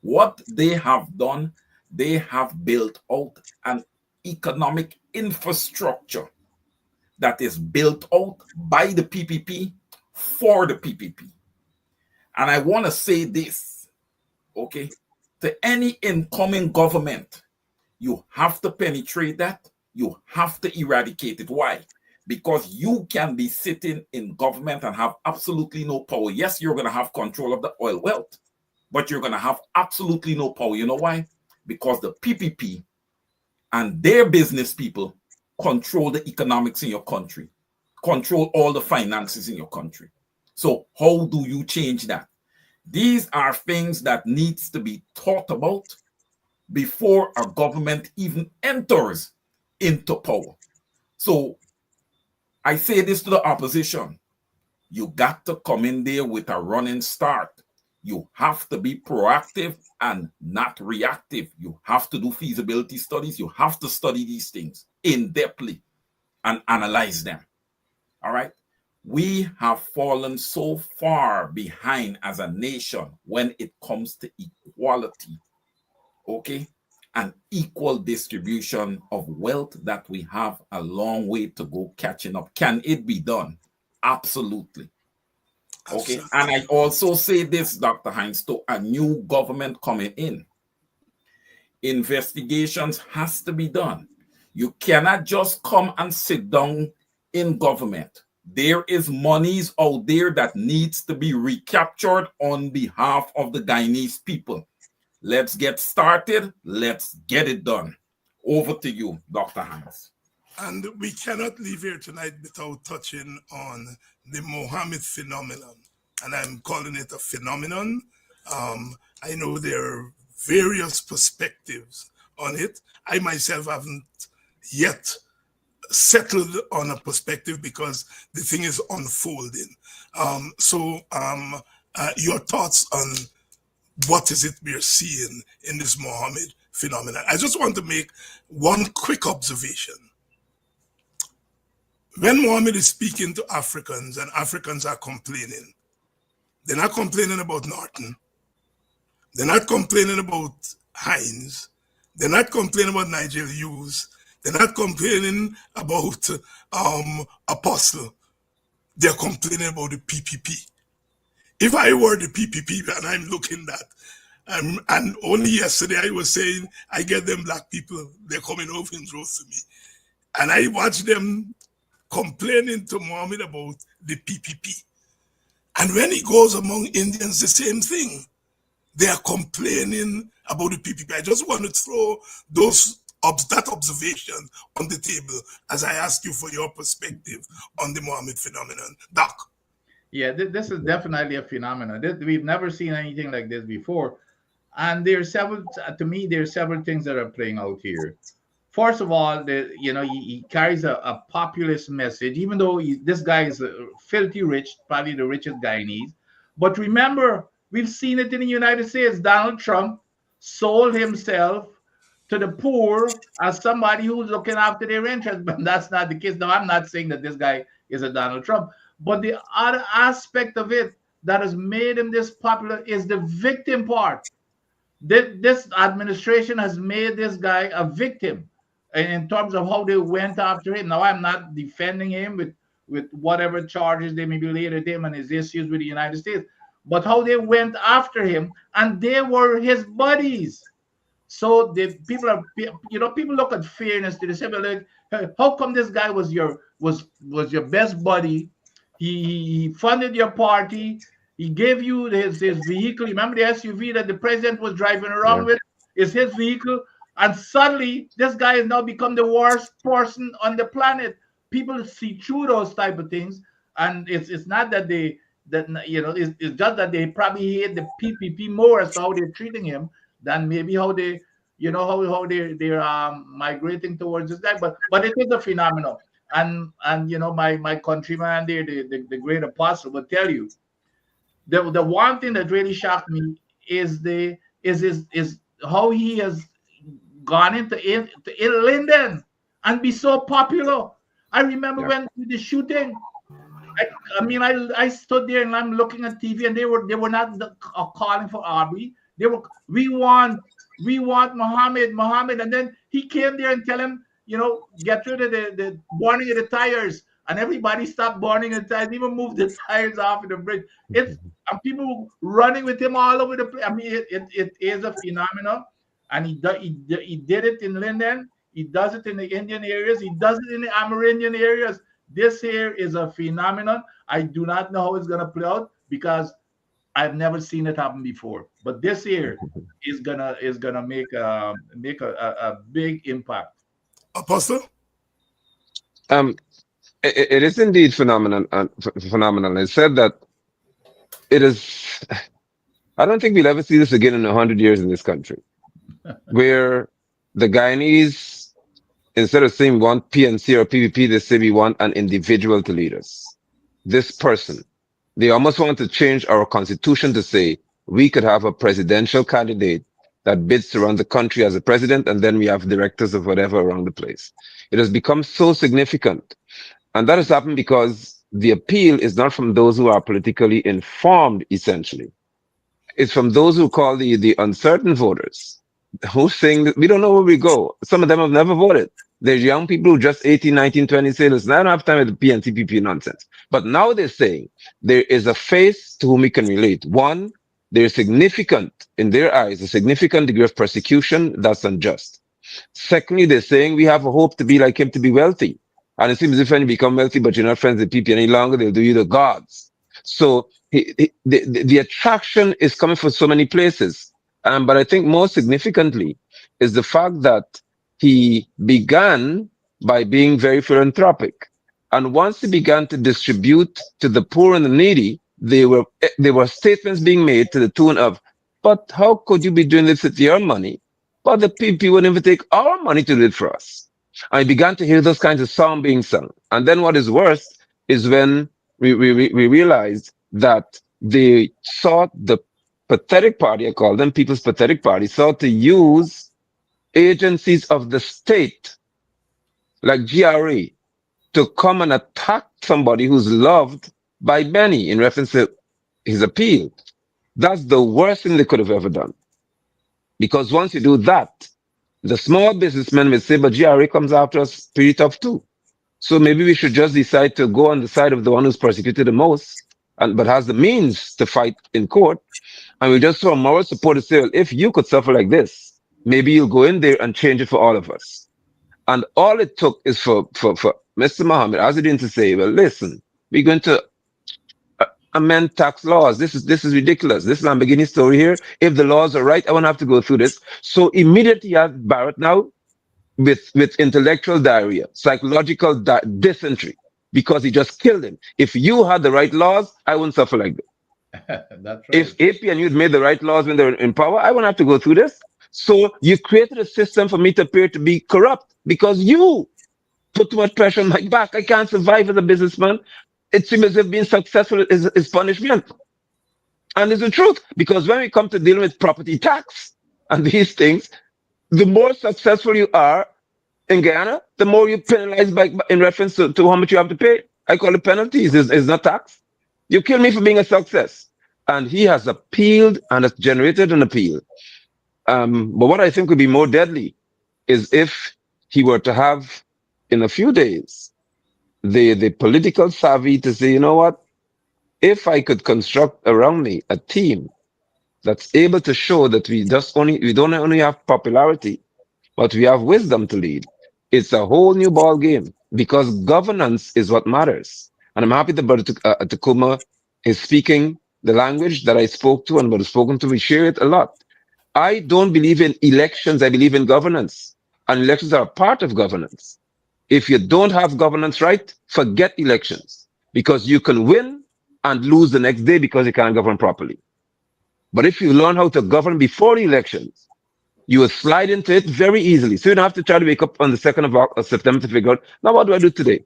What they have done, they have built out an economic infrastructure that is built out by the PPP for the PPP. And I want to say this, okay, to any incoming government, you have to penetrate that. You have to eradicate it. Why? Because you can be sitting in government and have absolutely no power. Yes, you're going to have control of the oil wealth, but you're going to have absolutely no power. You know why? Because the PPP and their business people control the economics in your country, control all the finances in your country. So how do you change that? These are things that needs to be thought about before a government even enters into power. So I say this to the opposition. You got to come in there with a running start. You have to be proactive and not reactive. You have to do feasibility studies. You have to study these things in depthly and analyze them. All right. We have fallen so far behind as a nation when it comes to equality, okay, and equal distribution of wealth that we have a long way to go catching up. Can it be done? Absolutely. Okay. And I also say this, Dr. Hines, to a new government coming in. Investigations has to be done. You cannot just come and sit down in government. There is monies out there that needs to be recaptured on behalf of the Guyanese people. Let's get started. Let's get it done. Over to you, Dr. Hines. And we cannot leave here tonight without touching on the Mohammed phenomenon. And I'm calling it a phenomenon. I know there are various perspectives on it. I myself haven't yet settled on a perspective because the thing is unfolding. Your thoughts on what is it we're seeing in this Mohammed phenomenon? I just want to make one quick observation. When Mohammed is speaking to Africans and Africans are complaining, they're not complaining about Norton. They're not complaining about Hines. They're not complaining about Nigel Hughes. They're not complaining about Apostle. They're complaining about the PPP. If I were the PPP and I'm looking at, and only yesterday I was saying, I get them black people, they're coming over in droves to me. And I watch them complaining to Mohammed about the PPP. And when he goes among Indians, the same thing. They are complaining about the PPP. I just want to throw that observation on the table as I ask you for your perspective on the Mohammed phenomenon. Doc. Yeah, this is definitely a phenomenon. We've never seen anything like this before. And there's several things that are playing out here. First of all, he carries a populist message, even though this guy is filthy rich, probably the richest Guyanese. But remember, We've seen it in the United States. Donald Trump sold himself to the poor as somebody who's looking after their interests, but that's not the case. Now, I'm not saying that this guy is a Donald Trump, but the other aspect of it that has made him this popular is the victim part. This administration has made this guy a victim in terms of how they went after him. Now, I'm not defending him with whatever charges they may be laid at him and his issues with the United States, but how they went after him, and they were his buddies. So the people are, people look at fairness to the same. Like, hey, how come this guy was your best buddy? He funded your party. He gave you his vehicle. Remember the SUV that the president was driving around Yeah. with is his vehicle. And suddenly, this guy has now become the worst person on the planet. People see through those type of things, and it's not that it's just that they probably hate the PPP more as to how they're treating him than maybe how they how they're migrating towards this guy. But it is a phenomenon, and my countryman there, the great apostle, will tell you the one thing that really shocked me is how he has gone in Linden and be so popular. I remember Yeah. when the shooting. I mean, I stood there and I'm looking at TV, and they were not calling for Aubrey. They were, we want Muhammad, and then he came there and tell him, get rid of the burning of the tires, and everybody stopped burning the tires, even moved the tires off of the bridge. It's and people running with him all over the place. I mean, it is a phenomenon, and he did it in Linden. He does it in the Indian areas. He does it in the Amerindian areas. This here is a phenomenon. I do not know how it's going to play out because I've never seen it happen before. But this here is gonna make a big impact. Apostle? It is indeed phenomenal. Phenomenal. It said that it is. I don't think we'll ever see this again in 100 years in this country, where the Guyanese, instead of saying we want PNC or PPP, they say we want an individual to lead us. This person. They almost want to change our constitution to say we could have a presidential candidate that bids to run the country as a president, and then we have directors of whatever around the place. It has become so significant. And that has happened because the appeal is not from those who are politically informed, essentially. It's from those who call the uncertain voters, who's saying that we don't know where we go. Some of them have never voted. There's young people who just 18, 19, 20 say, listen, I don't have time with the PNCPP nonsense. But now they're saying there is a face to whom we can relate. One, there's significant, in their eyes, a significant degree of persecution that's unjust. Secondly, they're saying we have a hope to be like him, to be wealthy. And it seems as if when you become wealthy, but you're not friends with PP any longer, they'll do you the gods. So the attraction is coming from so many places. But I think more significantly is the fact that he began by being very philanthropic. And once he began to distribute to the poor and the needy, there were statements being made to the tune of, but how could you be doing this with your money? But the people wouldn't even take our money to do it for us. I began to hear those kinds of songs being sung. And then what is worse is when we realized that they sought the pathetic party, I call them People's Pathetic Party, sought to use agencies of the state, like GRA, to come and attack somebody who's loved by many in reference to his appeal. That's the worst thing they could have ever done. Because once you do that, the small businessmen will say, but GRA comes after us pretty tough too. So maybe we should just decide to go on the side of the one who's persecuted the most, but has the means to fight in court. And we just show moral support to say, well, if you could suffer like this, maybe you'll go in there and change it for all of us. And all it took is for Mr. Muhammad Azadin to say, well, listen, we're going to amend tax laws. This is ridiculous. This Lamborghini story here. If the laws are right, I won't have to go through this. So immediately you have Barrett now with intellectual diarrhea, psychological dysentery, because he just killed him. If you had the right laws, I wouldn't suffer like this. That's right. If AP and you'd made the right laws when they were in power, I wouldn't have to go through this. So you created a system for me to appear to be corrupt because you put too much pressure on my back. I can't survive as a businessman. It seems as if being successful is punishment. And it's the truth, because when we come to dealing with property tax and these things, the more successful you are in Guyana, the more you penalize in reference to how much you have to pay. I call it penalties. It's not tax. You kill me for being a success. And he has appealed and has generated an appeal. But what I think would be more deadly is if he were to have, in a few days, the political savvy to say, you know what? If I could construct around me a team that's able to show that we don't only have popularity, but we have wisdom to lead, it's a whole new ball game, because governance is what matters. And I'm happy that Brother Tacuma is speaking the language that I spoke to and was spoken to. We share it a lot. I don't believe in elections. I believe in governance, and elections are a part of governance. If you don't have governance right, forget elections, because you can win and lose the next day because you can't govern properly. But if you learn how to govern before the elections, you will slide into it very easily. So you don't have to try to wake up on the 2nd of September to figure out, now what do I do today?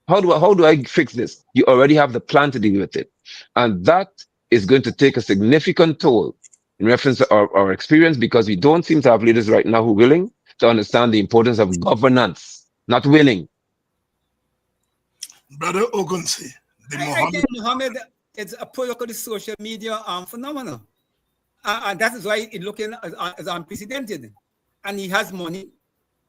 How do I fix this? You already have the plan to deal with it. And that is going to take a significant toll in reference to our experience, because we don't seem to have leaders right now who are willing to understand the importance of governance, not winning. Brother Ogunseye, I think Mohammed is a product of the social media phenomenon. And that is why it's looking as unprecedented. And he has money,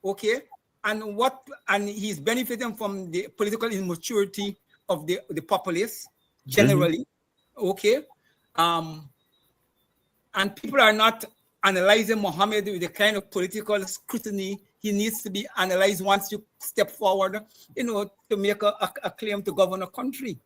okay? And he's benefiting from the political immaturity of the populace generally, okay? And people are not analyzing Mohammed with the kind of political scrutiny he needs to be analyzed once you step forward, to make a claim to govern a country.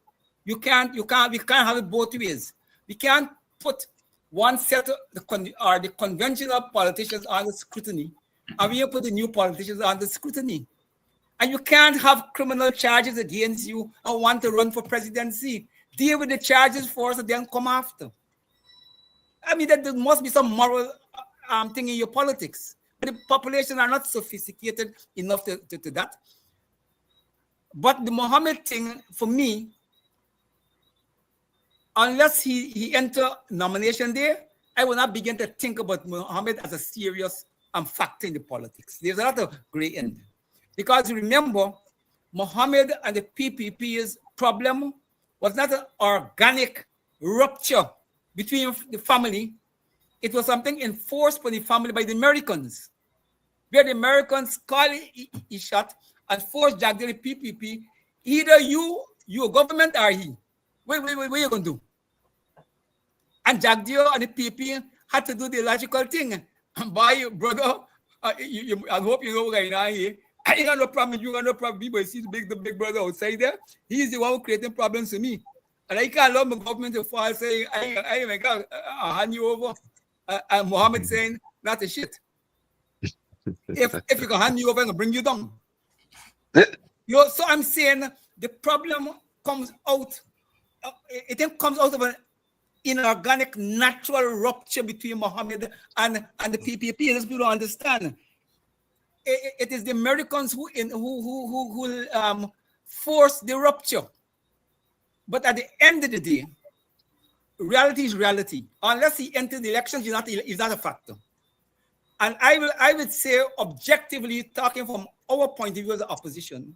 We can't have it both ways. We can't put one set of the conventional politicians under scrutiny, and we put the new politicians under scrutiny. And you can't have criminal charges against you and want to run for presidency. Deal with the charges first and then come after. I mean, there must be some moral thing in your politics. But the population are not sophisticated enough to that. But the Mohammed thing, for me, unless he enter nomination day, I will not begin to think about Mohammed as a serious factor in the politics. There's a lot of gray area. Because remember, Mohammed and the PPP's problem was not an organic rupture between the family. It was something enforced by the family by the Americans, where the Americans call he shot and forced Jack the PPP. Either your government, or he. What are you going to do? And Jack Dio and the PP had to do the logical thing. Boy, brother, I hope you know what I know here. I got no problem. You got no problem. People see the big brother outside there. He's the one who creating problems to me. And I can't allow my government to fall saying, I'll hand you over. And Mohammed saying, not a shit. If you can hand you over and bring you down. So I'm saying the problem comes out. It comes out of an inorganic, natural rupture between Mohammed and the PPP. Those people don't understand. It is the Americans who force the rupture. But at the end of the day, reality is reality. Unless he enters the elections, he's not a factor. And I would say, objectively, talking from our point of view as the opposition,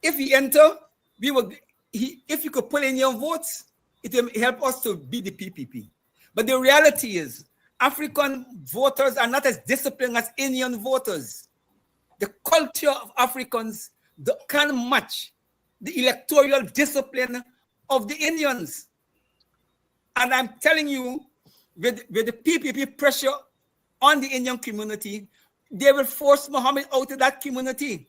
if he enter, if you could pull in your votes, it will help us to beat the PPP. But the reality is, African voters are not as disciplined as Indian voters. The culture of Africans can't match the electoral discipline of the Indians. And I'm telling you, with the PPP pressure on the Indian community, they will force Mohammed out of that community.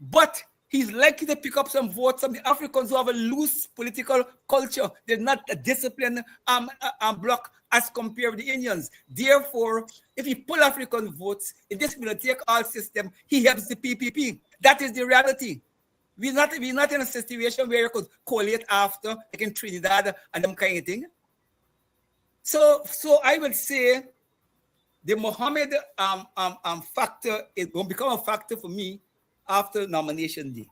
But he's likely to pick up some votes from the Africans who have a loose political culture. They're not a disciplined bloc as compared with the Indians. Therefore, if he pull African votes in this take-all system, he helps the PPP. That is the reality. We're not in a situation where you could collate after, like in Trinidad and them kind of thing. So I would say the Mohammed factor is going to become a factor for me after nomination day.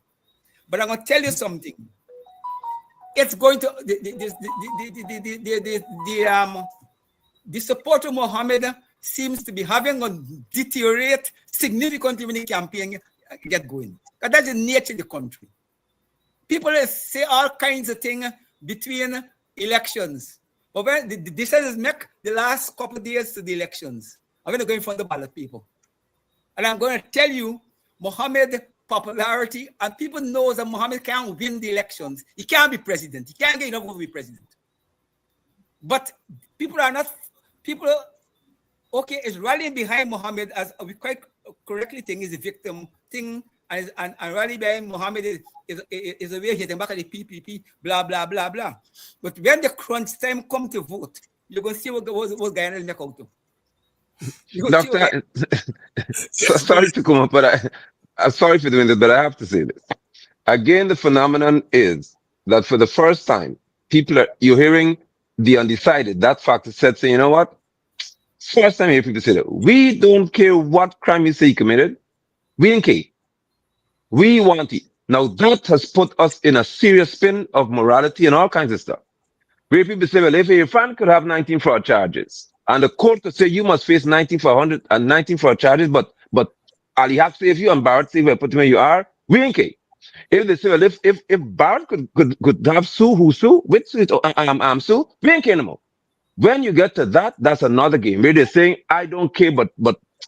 But I'm going to tell you something. it's going to the support of Mohammed seems to be having a deteriorate significantly when the campaign get going. That's the nature of the country. People say all kinds of things between elections. But when the decisions make the last couple of days to the elections, I'm going to go in front of the ballot people. And I'm going to tell you, Mohammed popularity, and people know that Mohammed can't win the elections. He can't be president. He can't get enough to be president. But people are not, people, okay, is rallying behind Mohammed, as we quite correctly think is a victim thing, and rallying behind Mohammed is a way hitting back at the PPP, blah, blah, blah, blah. But when the crunch time come to vote, you're going to see what Guyana will make out to. Doctor, sorry to come up, but I'm sorry for doing this, but I have to say this. Again, the phenomenon is that for the first time, you're hearing the undecided. That fact is said, say, you know what? First time I hear people say that. We don't care what crime you say he committed. We didn't care. We want it. Now that has put us in a serious spin of morality and all kinds of stuff. Where people say, well, if your friend could have 19 fraud charges, and the court could say you must face 19 for 100 and 19 fraud charges, but Ali have to say if you and Barrett say well, put him where you are, we ain't care. If they say, well, if Barrett could have sue, who sue, which sue, sue, we ain't care no more. When you get to that, that's another game where they're saying, I don't care, but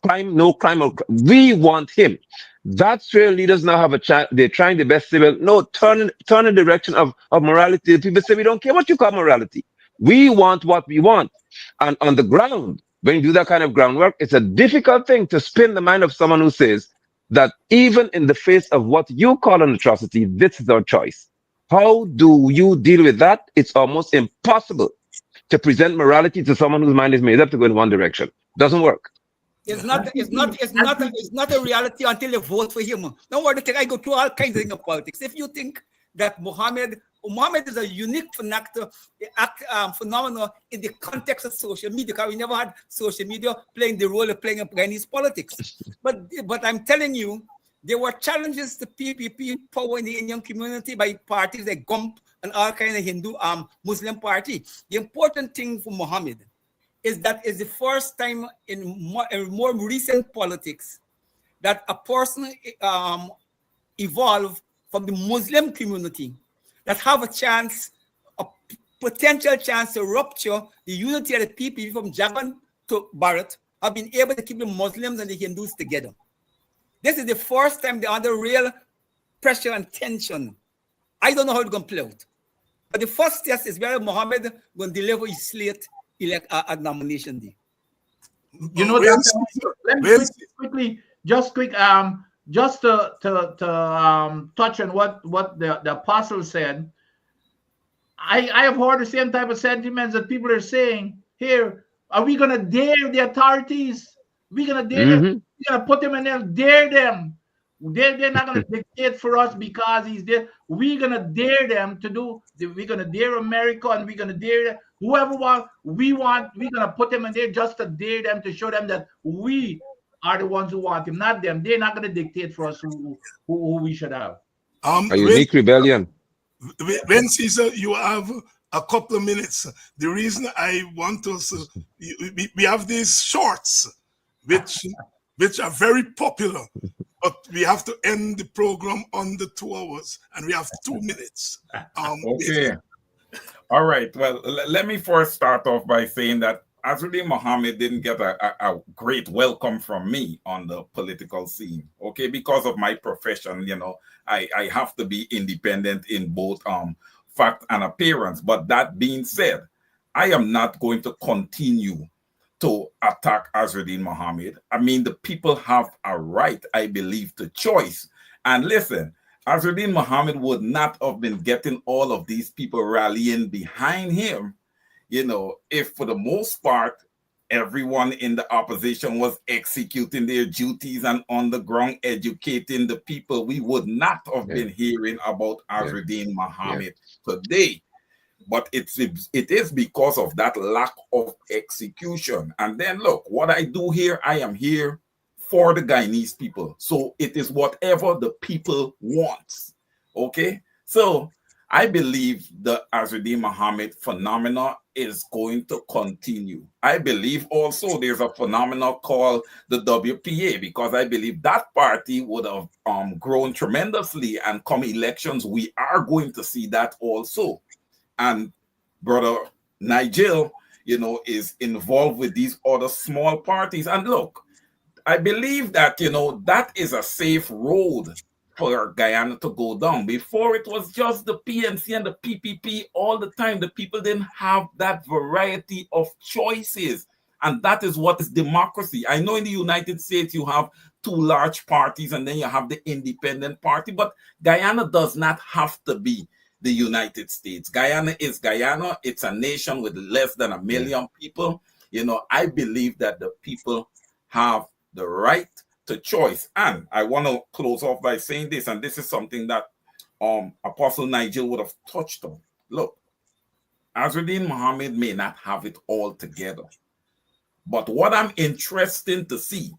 crime, no crime, we want him. That's where leaders now have a chance. They're trying their best to say, well, no, turn in the direction of morality. People say, we don't care what you call morality. We want what we want. And on the ground, when you do that kind of groundwork, it's a difficult thing to spin the mind of someone who says that even in the face of what you call an atrocity, this is our choice. How do you deal with that? It's almost impossible to present morality to someone whose mind is made up to go in one direction. Doesn't work. It's not a reality until you vote for him. Don't worry, I go through all kinds of things in politics. If you think that Mohammed is a unique phenomenon in the context of social media, because we never had social media playing the role of playing up Guyanese politics. But I'm telling you, there were challenges to PPP power in the Indian community by parties like GUMP and all kinds of Hindu Muslim party. The important thing for Mohammed is that it's the first time in more recent politics that a person evolved from the Muslim community that have a potential chance to rupture the unity of the PPP from Jagan to Bharat, have been able to keep the Muslims and the Hindus together. This is the first time they're under real pressure and tension. I don't know how it's going to play out. But the first test is whether Mohammed will deliver his slate at nomination day. You know, let me quickly, just to touch on what the apostle said. I have heard the same type of sentiments that people are saying here. Are we gonna dare the authorities? We're gonna dare them. We're gonna put them in there, dare them. They're not gonna dictate for us because he's there. We're gonna dare them to do. We're gonna dare America, and we're gonna dare whoever we're gonna put them in there just to dare them, to show them that we are the ones who want him, not them. They're not gonna dictate for us who we should have. A unique rebellion. When Ceasar, you have a couple of minutes. The reason I want us, we have these shorts, which are very popular, but we have to end the program under 2 hours, and we have 2 minutes. Okay. All right. Well, let me first start off by saying that Azruddin Mohammed didn't get a great welcome from me on the political scene, okay, because of my profession. You know, I have to be independent in both fact and appearance. But that being said, I am not going to continue to attack Azruddin Mohammed. I mean, the people have a right, I believe, to choice. And listen, Azruddin Mohammed would not have been getting all of these people rallying behind him, you know, if for the most part, everyone in the opposition was executing their duties and on the ground educating the people. We would not have been hearing about Azruddin Mohammed today. But it is because of that lack of execution. And then look, what I do here, I am here for the Guyanese people. So it is whatever the people want. Okay? So I believe the Azzuddin Mohammed phenomena is going to continue. I believe also there's a phenomenon called the WPA, because I believe that party would have grown tremendously, and come elections, we are going to see that also. And brother Nigel, is involved with these other small parties. And look, I believe that, that is a safe road for Guyana to go down. Before, it was just the PNC and the PPP all the time. The people didn't have that variety of choices. And that is what is democracy. I know in the United States you have two large parties and then you have the independent party, but Guyana does not have to be the United States. Guyana is Guyana. It's a nation with less than 1 million people. I believe that the people have the right to choice. And I want to close off by saying this, and this is something that Apostle Nigel would have touched on. Look, Azzuddin Mohammed may not have it all together, but what I'm interested to see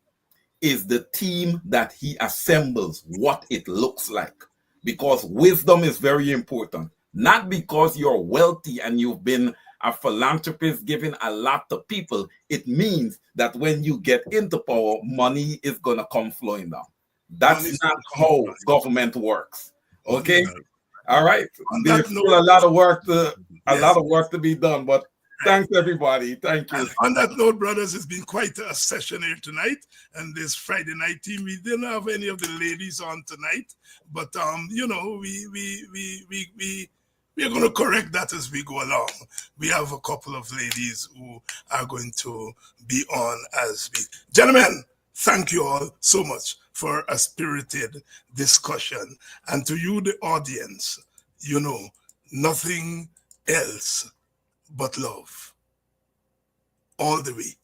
is the team that he assembles, what it looks like, because wisdom is very important. Not because you're wealthy and you've been a philanthropist giving a lot to people. It means that when you get into power, money is going to come flowing down. That's not how government works. Okay? All right. There's still a lot of work to be done, but thanks everybody. Thank you. And on that note, brothers, it's been quite a session here tonight. And this Friday night team, we didn't have any of the ladies on tonight, but we are going to correct that as we go along. We have a couple of ladies who are going to be on as we. Gentlemen, thank you all so much for a spirited discussion. And to you, the audience, nothing else but love all the way.